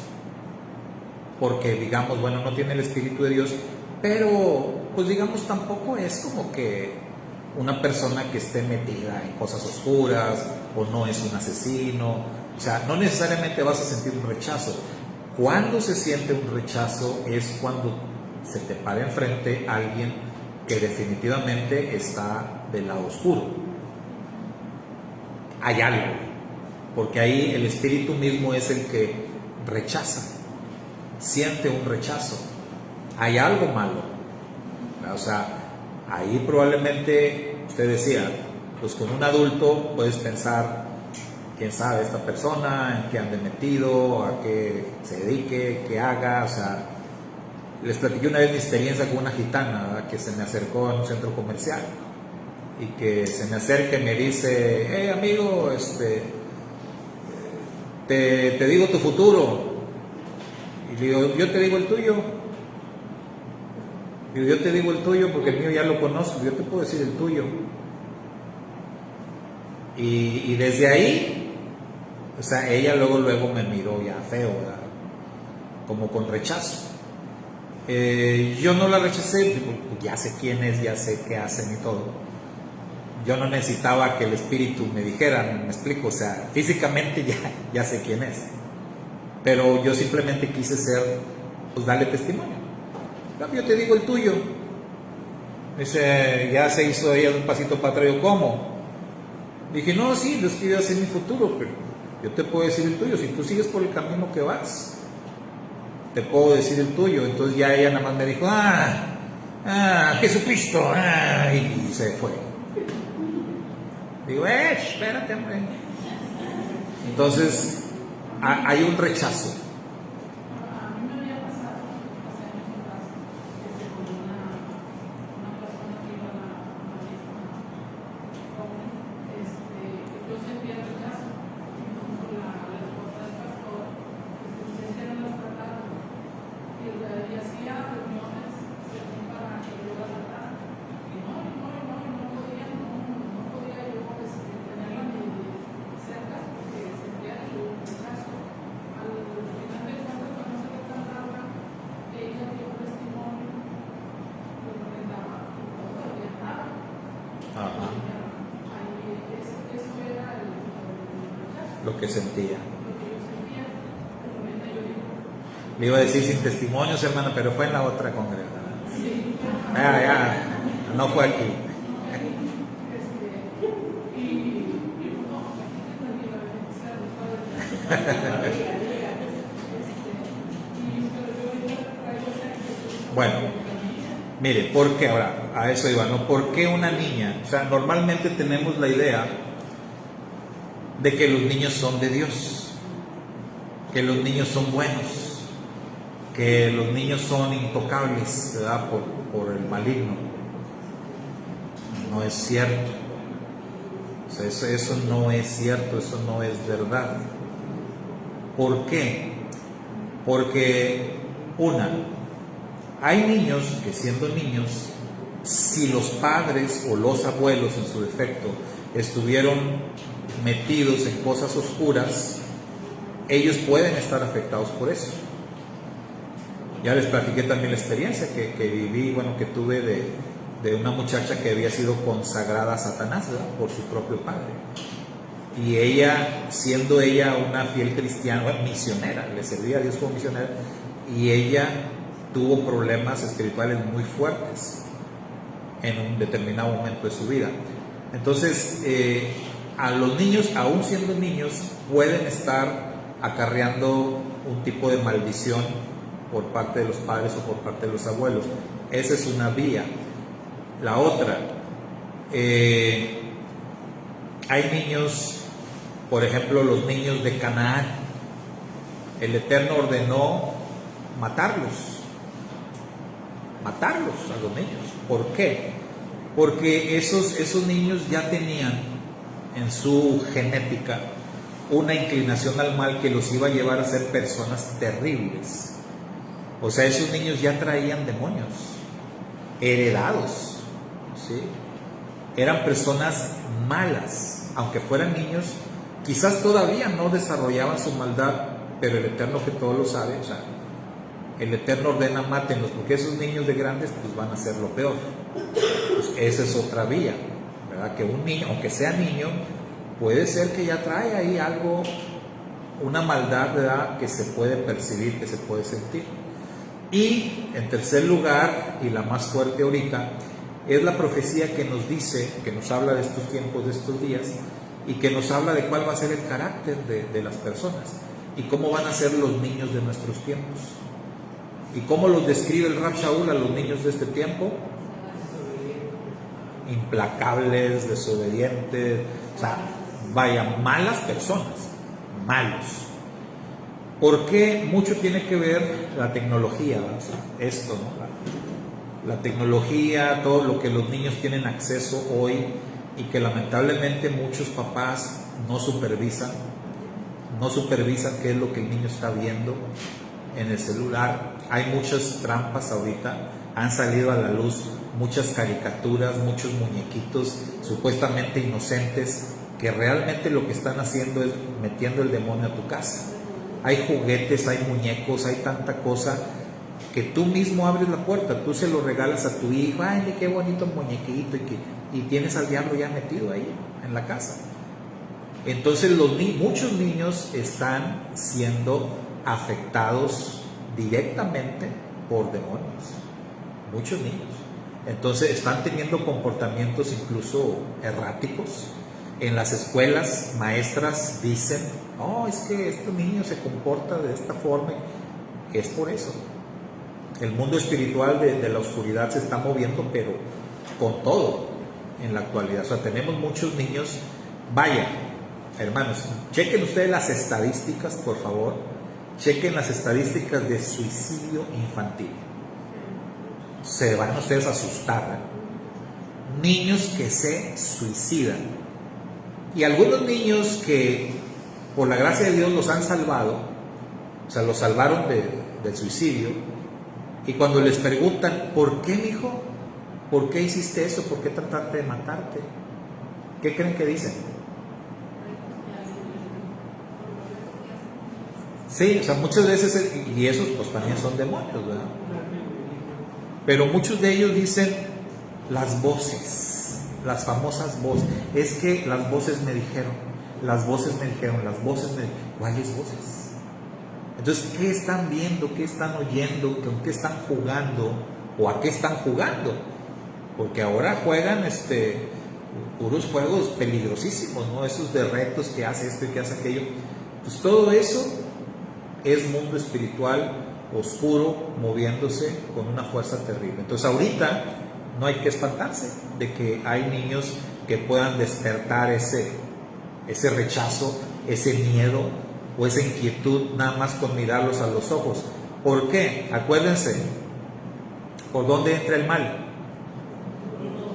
porque digamos, bueno, no tiene el Espíritu de Dios, pero pues digamos tampoco es como que una persona que esté metida en cosas oscuras o no es un asesino. O sea, no necesariamente vas a sentir un rechazo. Cuando se siente un rechazo es cuando se te para enfrente alguien que definitivamente está del lado oscuro. Hay algo, porque ahí el Espíritu mismo es el que rechaza, siente un rechazo. Hay algo malo. O sea, ahí probablemente usted decía, pues con un adulto puedes pensar, quién sabe esta persona, en qué ande metido, a qué se dedique, qué haga. O sea, les platiqué una vez mi experiencia con una gitana, ¿verdad?, que se me acercó en un centro comercial y que se me acerca y me dice: hey amigo, te digo tu futuro. Y digo: yo te digo el tuyo. Digo: yo te digo el tuyo porque el mío ya lo conozco, yo te puedo decir el tuyo. Y desde ahí, o sea, ella luego me miró ya feo, ¿verdad?, como con rechazo. Yo no la rechacé, ya sé quién es, ya sé qué hacen y todo. Yo no necesitaba que el Espíritu me dijera, me explico, o sea, físicamente ya sé quién es. Pero yo simplemente quise pues darle testimonio. Yo te digo el tuyo. Dice: ya se hizo ella de un pasito para atrás. Yo: ¿cómo? Dije: no, sí, es que yo sé mi futuro, pero yo te puedo decir el tuyo. Si tú sigues por el camino que vas, te puedo decir el tuyo. Entonces ya ella nada más me dijo: Jesucristo, y se fue. Digo: espérate, hombre. Entonces hay un rechazo. A mí me había pasado, en mi casa, con una persona que iba a la misma joven, yo sentía rechazo, por la esposa del pastor, se hicieron los tratados, y hacía reuniones para que yo la tratara, y no podía yo tenerla ni cerca, porque sentía el rechazo. Al final de cuentas, cuando se le trataba, ella dio un testimonio, lo recomendaba y todo, y nada. Ajá. Eso era el rechazo. Lo que sentía. Lo que yo sentía, realmente yo digo. Le iba a decir sin testimonios, hermana, pero fue en la otra congregación. Sí. Ya, no fue aquí. Bueno, mire, ¿por qué? Ahora, a eso iba, ¿no? ¿Por qué una niña? O sea, normalmente tenemos la idea de que los niños son de Dios, que los niños son buenos, que los niños son intocables, ¿verdad?, por el maligno. No es cierto. O sea, eso no es cierto, eso no es verdad. ¿Por qué? Porque, hay niños que, siendo niños, si los padres o los abuelos en su defecto estuvieron metidos en cosas oscuras, ellos pueden estar afectados por eso. Ya les platiqué también la experiencia que viví, que tuve de de una muchacha que había sido consagrada a Satanás, ¿verdad?, por su propio padre. Y ella, siendo ella una fiel cristiana, bueno, misionera, le servía a Dios como misionera, y ella tuvo problemas espirituales muy fuertes en un determinado momento de su vida. Entonces, a los niños, aún siendo niños, pueden estar acarreando un tipo de maldición por parte de los padres o por parte de los abuelos. Esa es una vía. La otra, hay niños, por ejemplo, los niños de Canaán. El Eterno ordenó matarlos a los niños. ¿Por qué? Porque esos niños ya tenían en su genética una inclinación al mal que los iba a llevar a ser personas terribles. O sea, esos niños ya traían demonios heredados, ¿sí? Eran personas malas, aunque fueran niños, quizás todavía no desarrollaban su maldad, pero el Eterno, que todo lo sabe, o sea, el Eterno ordena mátenlos, porque esos niños de grandes pues van a hacer lo peor. Pues esa es otra vía, ¿verdad? Que un niño, aunque sea niño, puede ser que ya trae ahí algo, una maldad, ¿verdad?, que se puede percibir, que se puede sentir. Y en tercer lugar, y la más fuerte ahorita, es la profecía que nos dice, que nos habla de estos tiempos, de estos días, y que nos habla de cuál va a ser el carácter de las personas y cómo van a ser los niños de nuestros tiempos. ¿Y cómo los describe el Rab Shaul a los niños de este tiempo? Implacables, desobedientes, o sea, vaya, malas personas, malos. ¿Por qué? Mucho tiene que ver la tecnología, o sea, esto, ¿no? La tecnología, todo lo que los niños tienen acceso hoy y que lamentablemente muchos papás no supervisan qué es lo que el niño está viendo en el celular. Hay muchas trampas ahorita, han salido a la luz muchas caricaturas, muchos muñequitos supuestamente inocentes que realmente lo que están haciendo es metiendo el demonio a tu casa. Hay juguetes, hay muñecos, hay tanta cosa que tú mismo abres la puerta, tú se lo regalas a tu hijo, ay, qué bonito muñequito, y tienes al diablo ya metido ahí en la casa. Entonces muchos niños están siendo afectados directamente por demonios, muchos niños. Entonces están teniendo comportamientos incluso erráticos. En las escuelas, maestras dicen, no, es que este niño se comporta de esta forma. Es por eso. El mundo espiritual de la oscuridad se está moviendo, pero con todo en la actualidad. O sea, tenemos muchos niños. Vaya, hermanos, chequen ustedes las estadísticas, por favor. Chequen las estadísticas de suicidio infantil. Se van ustedes a asustar, ¿eh? Niños que se suicidan. Y algunos niños que, por la gracia de Dios, los han salvado, o sea, los salvaron del suicidio. Y cuando les preguntan, ¿por qué, mijo? ¿Por qué hiciste eso? ¿Por qué trataste de matarte? ¿Qué creen que dicen? Sí, o sea, muchas veces, y esos pues también son demonios, ¿verdad? Pero muchos de ellos dicen las voces, las famosas voces. Es que las voces me dijeron, ¿cuáles voces? Entonces, ¿qué están viendo? ¿Qué están oyendo? ¿Con qué están jugando? ¿O a qué están jugando? Porque ahora juegan puros juegos peligrosísimos, ¿no? Esos de retos, que hace esto y que hace aquello. Pues todo eso es mundo espiritual oscuro moviéndose con una fuerza terrible. Entonces ahorita no hay que espantarse de que hay niños que puedan despertar ese rechazo, ese miedo o esa inquietud nada más con mirarlos a los ojos. ¿Por qué? Acuérdense, ¿por dónde entra el mal?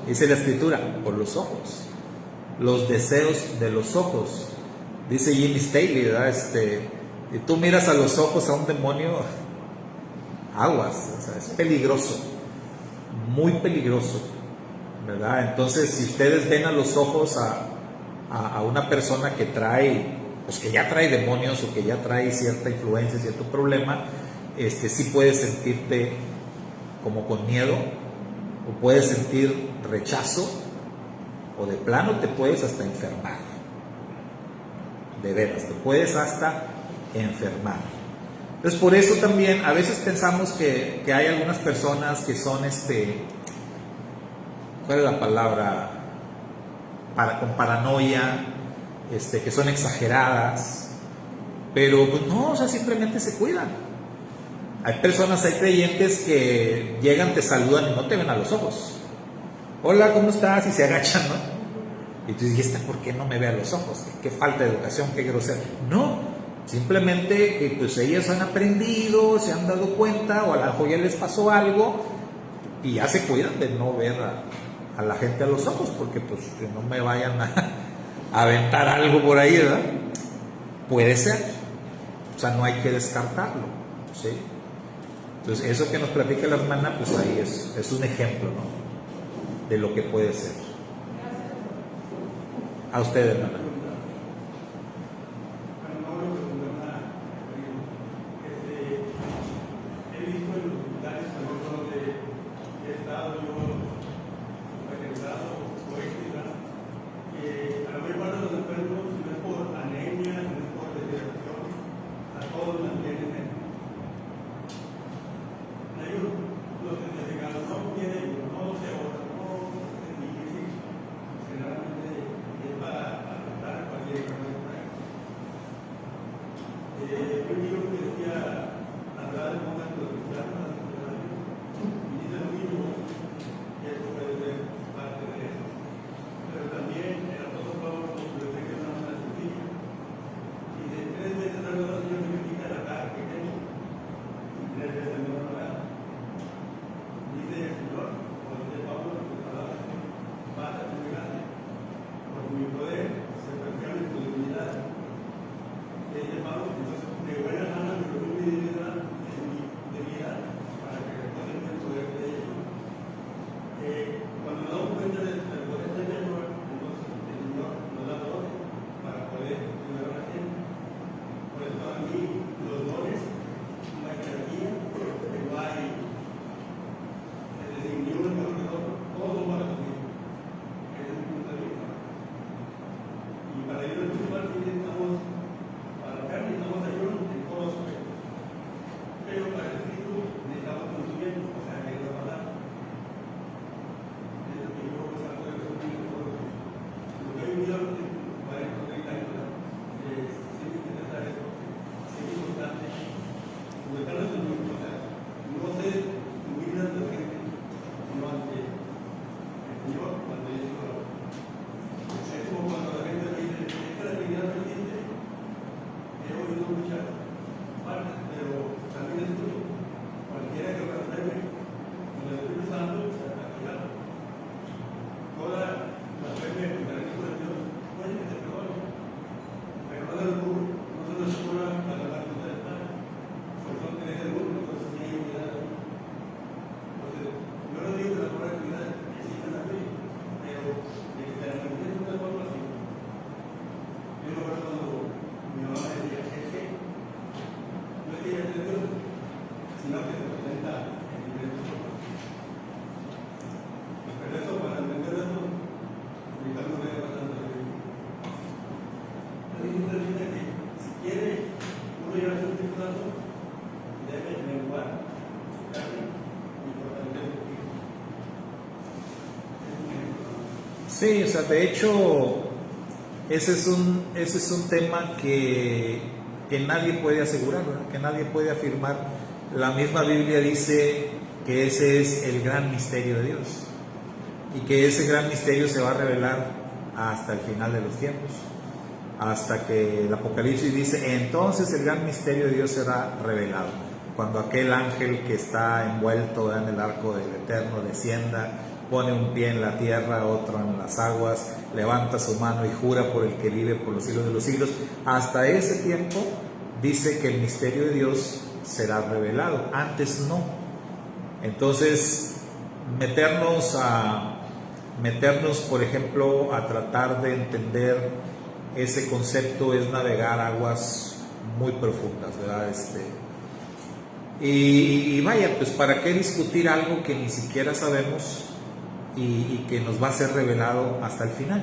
Dice la Escritura, por los ojos, los deseos de los ojos. Dice Jimmy Staley, ¿verdad? Y tú miras a los ojos a un demonio, aguas, o sea, es peligroso, muy peligroso, ¿verdad? Entonces, si ustedes ven a los ojos a una persona que trae, pues que ya trae demonios o que ya trae cierta influencia, cierto problema, sí puedes sentirte como con miedo, o puedes sentir rechazo, o de plano te puedes hasta enfermar. De veras, te puedes hasta enfermar. Entonces, por eso también a veces pensamos que hay algunas personas que son ¿cuál es la palabra? Con paranoia, que son exageradas, pero pues no, o sea, simplemente se cuidan. Hay personas, hay creyentes que llegan, te saludan y no te ven a los ojos. Hola, ¿cómo estás? Y se agachan, ¿no? Y tú dices, ¿por qué no me ve a los ojos? ¿Qué falta de educación? ¿Qué grosero? No, simplemente que pues ellas han aprendido, se han dado cuenta, o a lo mejor ya les pasó algo y ya se cuidan de no ver a la gente a los ojos, porque pues que no me vayan a aventar algo por ahí, ¿verdad? Puede ser, o sea, no hay que descartarlo, ¿sí? Entonces, eso que nos platica la hermana, pues ahí es un ejemplo, ¿no? De lo que puede ser. A usted, hermana. He visto en los lugares donde he estado yo regresado o extra, que a la mayor parte de los enfermos, si no es por anemia, si no es por deshidratación, a todos mantienen los que se llegaron no tienen, no se ahorran, no es difícil, generalmente es para afectar a cualquier enfermedad. Yo digo que decía hablar de momentos de cristianos y dice lo mismo, y esto puede ser parte de eso. Pero también el apóstol Pablo nos dice que es una manera sencilla. Y de 3 veces al Señor me quita la cara que tengo, y 3 veces no lo haga. Dice el Señor, cuando dice Pablo, que palabra basta tu gracia, porque mi poder se perfecciona en tu debilidad. Y dice Pablo, entonces, de buena gana me lo mi debilidad para que reconozcan el poder de ellos. Cuando nos damos cuenta del poder del Señor, entonces el Señor nos da dones para poder ayudar a la gente. Por eso a mí los dones, la jerarquía, no hay, es decir, ni uno mejor que otro, todos son para conmigo. Ese es mi punto de vista. Y para ello principal necesitamos, para la carne necesitamos ayuno en todos los aspectos. Pero para el espíritu necesitamos conocimiento, o sea, que es la palabra. Es lo que yo saco de resumir todo lo que he vivido en 40 o 30 años, siempre interesar esto, siempre importante. Porque tal vez no sé muy bien de la gente, sino ante el Señor cuando yo digo la verdad. Es como cuando la gente me dice, es que la dignidad no existe. He oído muchas partes, pero también escucho cualquiera que me enferme con el Espíritu Santo se ha castigado. Toda la fe con el Espíritu de Dios puede que se perdone, pero no se nos cura para la cosa del Padre, porque son 3 del mundo, entonces sí hay unidad. Entonces, yo no digo que la pura actividad existe en la fe, pero de que se la mantiene de una forma así. Yo me acuerdo cuando mi mamá me decía, es que no es que ella es de Dios, sino que se presenta en diferentes formas. Pero eso, para entender eso, necesitamos leer bastante la Biblia. La Biblia dice que si quiere uno llevar a su Espíritu Santo, debe menguar su carne y fortalecer su espíritu. Es un ejemplo. Sí, o sea, de hecho, ese es un tema que nadie puede asegurar, ¿verdad? Que nadie puede afirmar. La misma Biblia dice que ese es el gran misterio de Dios y que ese gran misterio se va a revelar hasta el final de los tiempos, hasta que el Apocalipsis dice, entonces el gran misterio de Dios será revelado, cuando aquel ángel que está envuelto en el arco del Eterno descienda, pone un pie en la tierra, otro en las aguas, levanta su mano y jura por el que vive por los siglos de los siglos. Hasta ese tiempo dice que el misterio de Dios será revelado, antes no. Entonces, meternos, por ejemplo, a tratar de entender ese concepto es navegar aguas muy profundas, ¿verdad? Y vaya, pues para qué discutir algo que ni siquiera sabemos y que nos va a ser revelado hasta el final.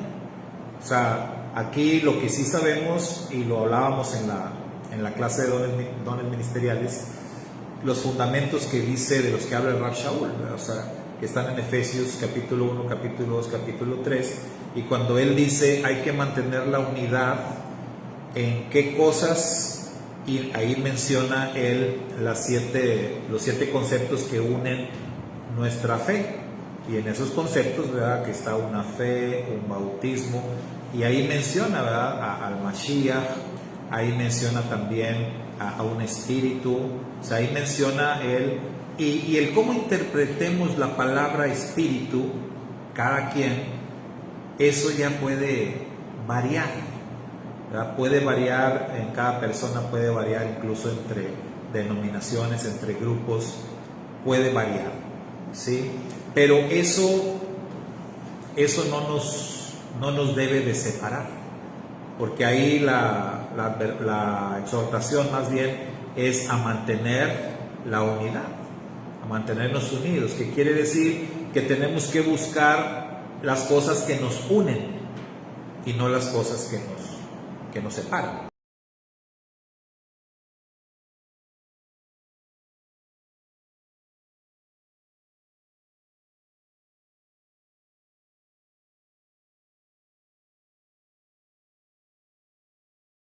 O sea, aquí lo que sí sabemos, y lo hablábamos en la clase de dones ministeriales, los fundamentos que dice, de los que habla el Rav Shaul, ¿verdad? O sea, que están en Efesios capítulo 1, capítulo 2, capítulo 3, y cuando él dice hay que mantener la unidad en qué cosas, y ahí menciona él los siete conceptos que unen nuestra fe, y en esos conceptos, ¿verdad?, que está una fe, un bautismo, y ahí menciona, ¿verdad?, al Mashiach, ahí menciona también a un espíritu, o sea, ahí menciona él, y el cómo interpretemos la palabra espíritu, cada quien, eso ya puede variar, ¿verdad? Puede variar en cada persona, puede variar incluso entre denominaciones, entre grupos, puede variar, ¿sí? Pero eso no nos debe de separar, porque ahí la exhortación más bien es a mantener la unidad, a mantenernos unidos, que quiere decir que tenemos que buscar las cosas que nos unen y no las cosas que nos separan.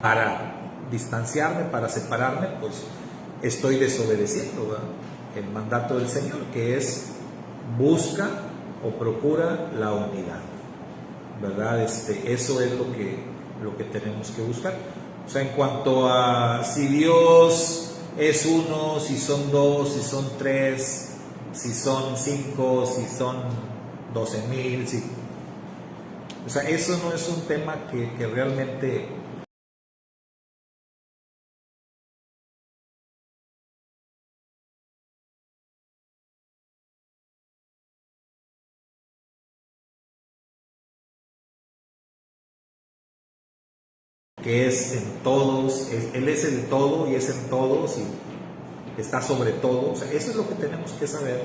Para distanciarme, para separarme, pues estoy desobedeciendo, ¿verdad?, el mandato del Señor, que es busca o procura la unidad, ¿verdad? Eso es lo que tenemos que buscar. O sea, en cuanto a si Dios es uno, si son dos, si son tres, si son 5, si son 12,000, si... O sea, eso no es un tema que realmente... que es en todos, Él es el todo y es en todos y está sobre todo. O sea, eso es lo que tenemos que saber,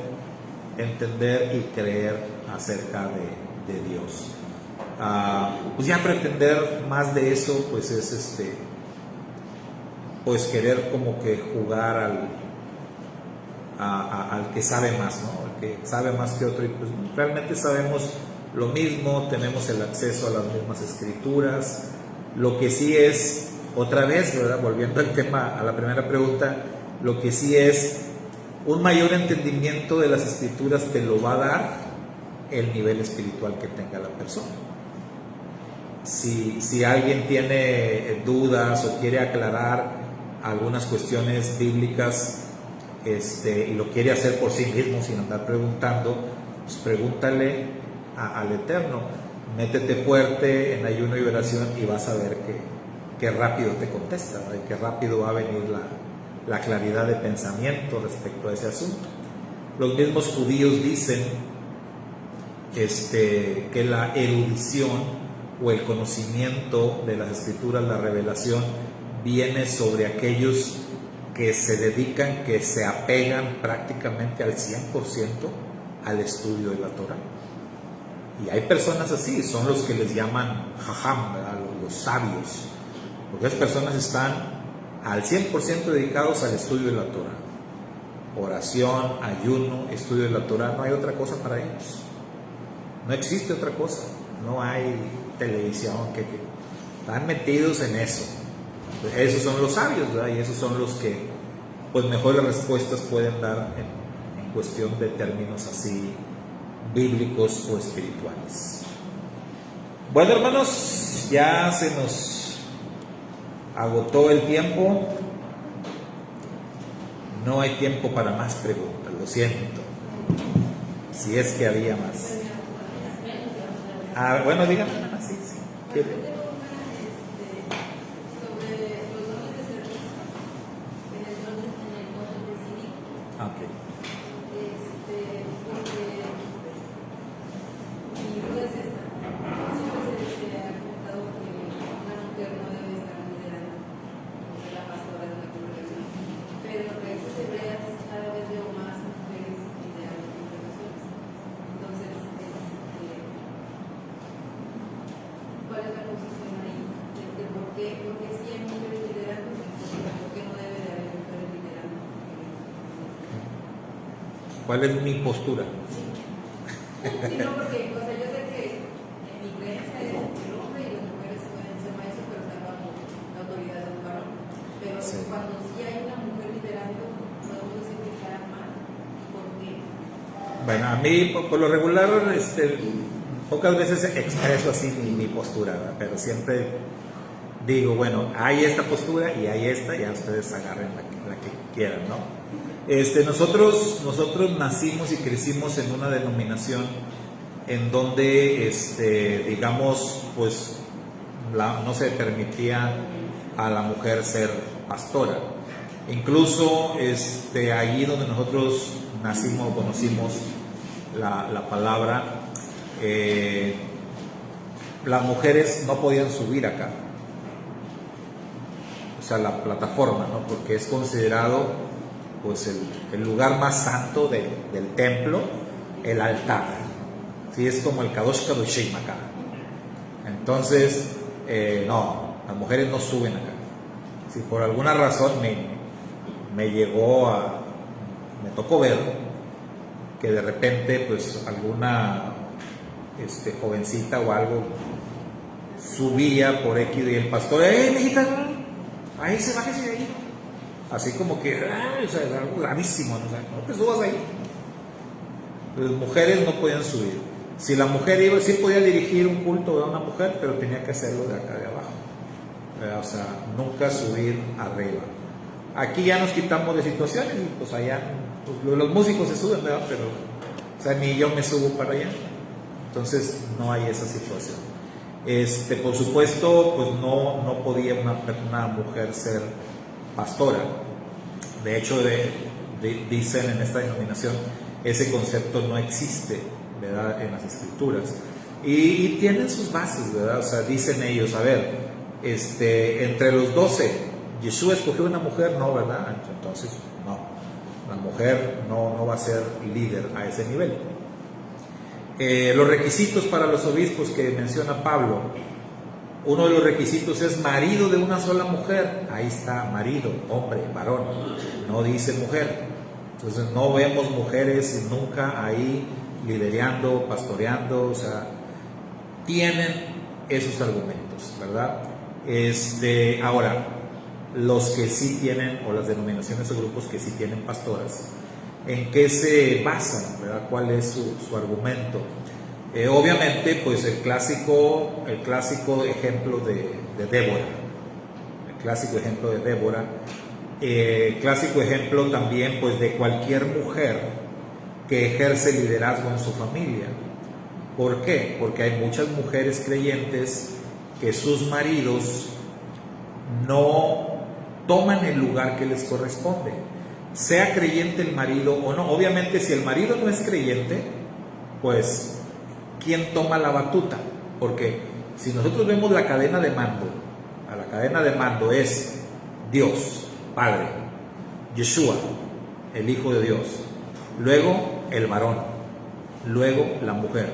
entender y creer acerca de Dios. Pues ya pretender más de eso, pues es pues querer como que jugar al que sabe más, ¿no? El que sabe más que otro, y pues realmente sabemos lo mismo, tenemos el acceso a las mismas escrituras. Lo que sí es, otra vez, ¿verdad?, volviendo al tema, a la primera pregunta, lo que sí es un mayor entendimiento de las escrituras te lo va a dar el nivel espiritual que tenga la persona. Si alguien tiene dudas o quiere aclarar algunas cuestiones bíblicas, y lo quiere hacer por sí mismo sin andar preguntando, pues pregúntale al Eterno. Métete fuerte en ayuno y oración y vas a ver que rápido te contesta, ¿verdad?, y que rápido va a venir la claridad de pensamiento respecto a ese asunto. Los mismos judíos dicen que la erudición o el conocimiento de las escrituras, la revelación, viene sobre aquellos que se dedican, que se apegan prácticamente al 100% al estudio de la Torah. Y hay personas así, son los que les llaman jajam, ¿verdad?, los sabios, porque esas personas están al 100% dedicados al estudio de la Torah. Oración, ayuno, estudio de la Torah, no hay otra cosa para ellos. No existe otra cosa, no hay televisión, que están metidos en eso. Esos son los sabios, ¿verdad?, y esos son los que pues mejores respuestas pueden dar en cuestión de términos así bíblicos o espirituales. Bueno, hermanos, ya se nos agotó el tiempo. No hay tiempo para más preguntas, lo siento. Si es que había más. Bueno, díganme. Sí. ¿Quiere? Pero ¿Cuál es mi postura? Sí, no, porque, o sea, yo sé que en mi creencia es que el hombre y las mujeres pueden ser maestros, pero están bajo la autoridad de un varón. Pero Sí. cuando sí hay una mujer liderando, podemos decir que está mal. ¿Por qué? Bueno, a mí por lo regular, pocas veces expreso así mi postura, ¿verdad? Pero siempre digo, bueno, hay esta postura y hay esta, ya ustedes agarren la que quieran, ¿no? Nosotros nacimos y crecimos en una denominación en donde, digamos, pues no se permitía a la mujer ser pastora. Incluso allí donde nosotros nacimos, conocimos la palabra, las mujeres no podían subir acá, o sea, la plataforma, ¿no? Porque es considerado pues el lugar más santo del templo, el altar. ¿Sí? Es como el Kadosh Kadoshim acá. Entonces, no, las mujeres no suben acá. Si por alguna razón me tocó ver que de repente pues alguna jovencita o algo subía por X y el pastor, mijita, ahí se bájese de ahí. Así como que, o sea, es algo gravísimo, ¿no? O sea, no te subas ahí. Las mujeres no podían subir. Si la mujer iba, sí podía dirigir un culto a una mujer, pero tenía que hacerlo de acá de abajo. O sea, nunca subir arriba. Aquí ya nos quitamos de situaciones y pues allá, pues, los músicos se suben, ¿verdad? Pero, o sea, ni yo me subo para allá. Entonces, no hay esa situación. Por supuesto, pues no podía una mujer ser pastora. De hecho, dicen en esta denominación, ese concepto no existe, ¿verdad?, en las escrituras. Y tienen sus bases, ¿verdad? O sea, dicen ellos, a ver, entre los 12, Yeshua escogió una mujer, no, ¿verdad? Entonces, no, la mujer no va a ser líder a ese nivel. Los requisitos para los obispos que menciona Pablo, uno de los requisitos es marido de una sola mujer. Ahí está, marido, hombre, varón, no dice mujer. Entonces no vemos mujeres nunca ahí liderando, pastoreando, o sea, tienen esos argumentos, ¿verdad? Ahora, los que sí tienen, o las denominaciones o grupos que sí tienen pastoras, ¿en qué se basan, verdad? ¿Cuál es su argumento? Obviamente, pues el clásico ejemplo de Débora, clásico ejemplo también, pues, de cualquier mujer que ejerce liderazgo en su familia. ¿Por qué? Porque hay muchas mujeres creyentes que sus maridos no toman el lugar que les corresponde, sea creyente el marido o no. Obviamente, si el marido no es creyente, pues ¿quién toma la batuta? Porque si nosotros vemos la cadena de mando, la cadena de mando es Dios, Padre, Yeshua, el Hijo de Dios, luego el varón, luego la mujer.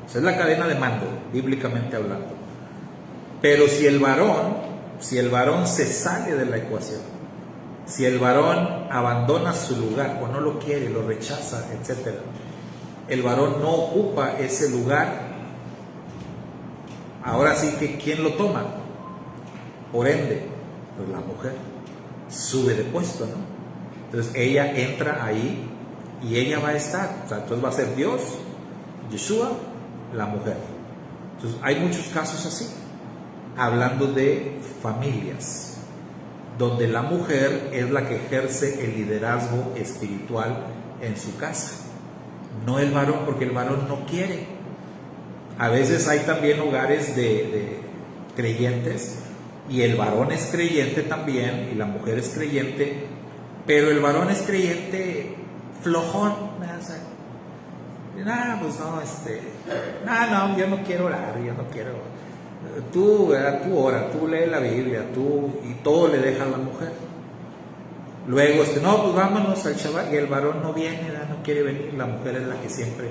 Esa es la cadena de mando, bíblicamente hablando. Pero si el varón se sale de la ecuación, si el varón abandona su lugar o no lo quiere, lo rechaza, etc., el varón no ocupa ese lugar, ahora sí que ¿quién lo toma? Por ende, pues la mujer sube de puesto, ¿no? Entonces ella entra ahí y ella va a estar, o sea, entonces va a ser Dios, Yeshua, la mujer. Entonces hay muchos casos así, hablando de familias, donde la mujer es la que ejerce el liderazgo espiritual en su casa, no el varón, porque el varón no quiere. A veces hay también hogares de creyentes y el varón es creyente también y la mujer es creyente, pero el varón es creyente flojón, o sea, pues no, yo no quiero orar, yo no quiero. Tú ora, tú lee la Biblia, y todo le deja a la mujer. Luego, no, pues vámonos al Shabbat, y el varón no viene, no quiere venir, la mujer es la que siempre.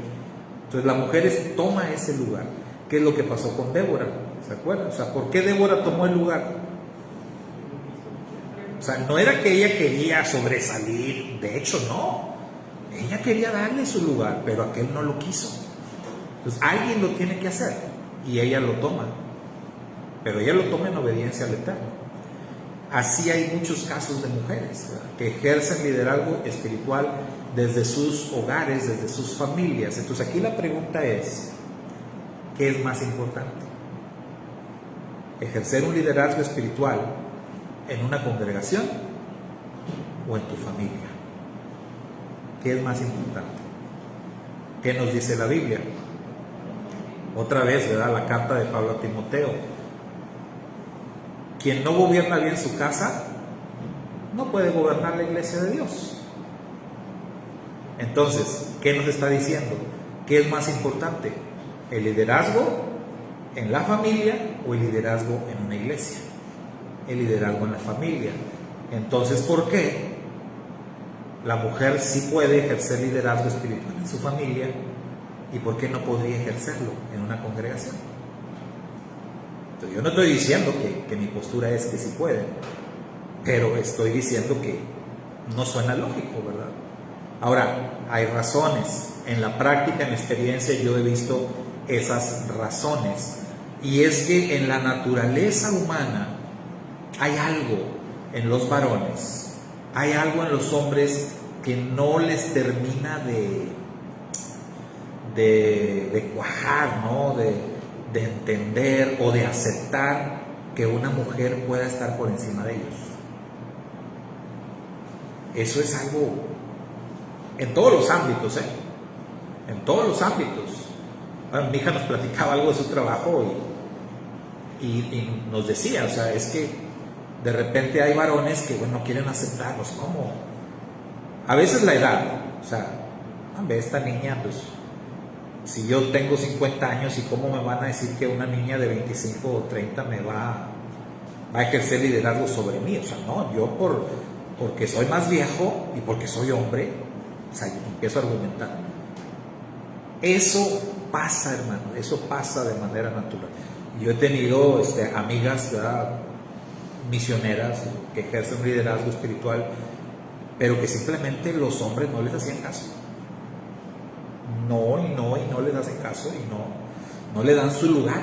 Entonces la mujer toma ese lugar. ¿Qué es lo que pasó con Débora? ¿Se acuerdan? O sea, ¿por qué Débora tomó el lugar? O sea, no era que ella quería sobresalir, de hecho no. ella quería darle su lugar, pero aquel no lo quiso. Entonces alguien lo tiene que hacer y ella lo toma, pero ella lo toma en obediencia al Eterno. Así hay muchos casos de mujeres, ¿verdad?, que ejercen liderazgo espiritual desde sus hogares, desde sus familias. Entonces aquí la pregunta es, ¿qué es más importante? ¿Ejercer un liderazgo espiritual en una congregación o en tu familia? ¿Qué es más importante? ¿Qué nos dice la Biblia? Otra vez, ¿verdad?, la carta de Pablo a Timoteo. Quien no gobierna bien su casa, no puede gobernar la iglesia de Dios. Entonces, ¿qué nos está diciendo? ¿Qué es más importante? ¿El liderazgo en la familia o el liderazgo en una iglesia? El liderazgo en la familia. Entonces, ¿por qué la mujer sí puede ejercer liderazgo espiritual en su familia y por qué no podría ejercerlo en una congregación? Entonces, yo no estoy diciendo que mi postura es que sí pueden, pero estoy diciendo que no suena lógico, ¿verdad? Ahora, hay razones. En la práctica, en la experiencia, yo he visto esas razones. Y es que en la naturaleza humana hay algo en los varones, hay algo en los hombres que no les termina de cuajar, ¿no? De entender o de aceptar que una mujer pueda estar por encima de ellos. Eso es algo en todos los ámbitos, en todos los ámbitos. Bueno, mi hija nos platicaba algo de su trabajo y nos decía, o sea, es que de repente hay varones que, bueno, no quieren aceptarlos. ¿Cómo? A veces la edad, o sea, hombre, esta niña, pues, si yo tengo 50 años, ¿y cómo me van a decir que una niña de 25 o 30 me va a ejercer liderazgo sobre mí? O sea, no, yo porque soy más viejo y porque soy hombre, o sea, yo empiezo a argumentar. Eso pasa, hermano, eso pasa de manera natural. Yo he tenido amigas, ¿verdad?, misioneras que ejercen un liderazgo espiritual, pero que simplemente los hombres no les hacían caso. No les hacen caso y no le dan su lugar.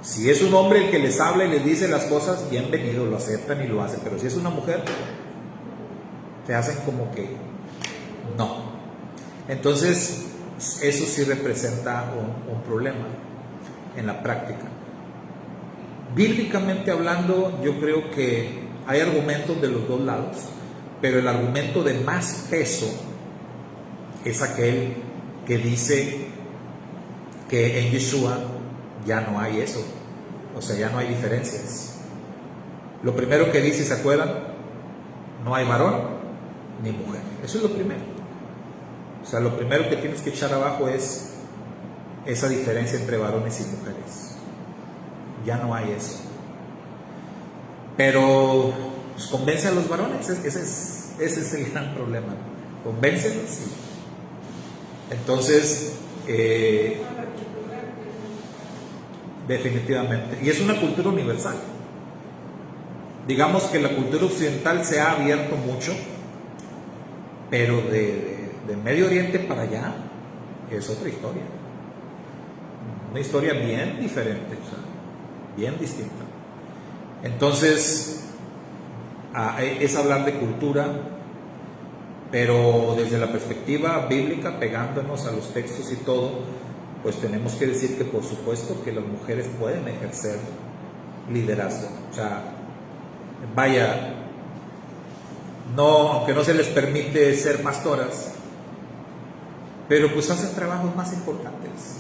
Si es un hombre el que les habla y les dice las cosas, bienvenido, lo aceptan y lo hacen. Pero si es una mujer, te hacen como que no. Entonces, eso sí representa un problema en la práctica. Bíblicamente hablando, yo creo que hay argumentos de los dos lados, pero el argumento de más peso es aquel que dice que en Yeshua ya no hay eso, o sea, ya no hay diferencias. Lo primero que dice, ¿se acuerdan? No hay varón ni mujer. Eso es lo primero. O sea, lo primero que tienes que echar abajo es esa diferencia entre varones y mujeres. Ya no hay eso. Pero pues, convence a los varones, ese es el gran problema. Convéncelos. Sí. Entonces, definitivamente. Y es una cultura universal. Digamos que la cultura occidental se ha abierto mucho, pero de Medio Oriente para allá es otra historia. Una historia bien diferente, o sea, bien distinta. Entonces, es hablar de cultura, pero desde la perspectiva bíblica, pegándonos a los textos y todo, pues tenemos que decir que por supuesto que las mujeres pueden ejercer liderazgo. O sea, vaya, no, aunque no se les permite ser pastoras, pero pues hacen trabajos más importantes.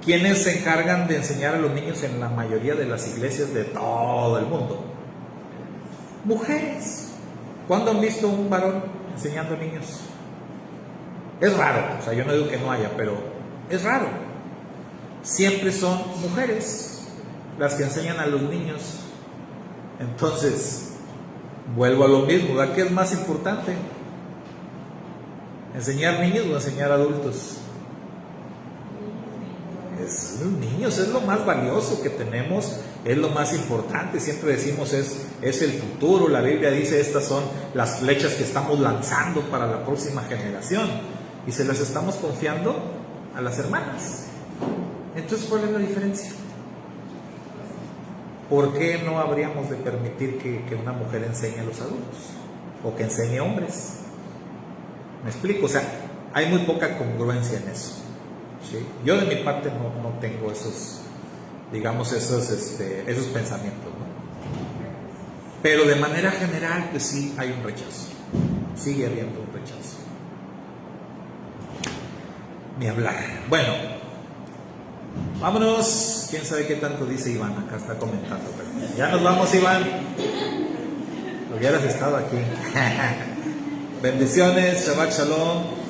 ¿Quiénes se encargan de enseñar a los niños en la mayoría de las iglesias de todo el mundo? Mujeres. ¿Cuándo han visto un varón enseñando a niños? Es raro, o sea, yo no digo que no haya, pero es raro. Siempre son mujeres las que enseñan a los niños. Entonces, vuelvo a lo mismo, ¿verdad? ¿Qué es más importante? ¿Enseñar niños o enseñar adultos? Es los niños, es lo más valioso que tenemos, es lo más importante. Siempre decimos es el futuro. La Biblia dice estas son las flechas que estamos lanzando para la próxima generación y se las estamos confiando a las hermanas. Entonces, ¿cuál es la diferencia? ¿Por qué no habríamos de permitir que una mujer enseñe a los adultos o que enseñe hombres? ¿Me explico? O sea, hay muy poca congruencia en eso. ¿Sí? Yo de mi parte no tengo esos, digamos, esos pensamientos, ¿no? Pero de manera general, pues sí hay un rechazo. Sigue habiendo un rechazo. Ni hablar. Bueno, vámonos. Quién sabe qué tanto dice Iván. Acá está comentando. Ya nos vamos, Iván. Hubieras estado aquí. Bendiciones. Shabbat Shalom.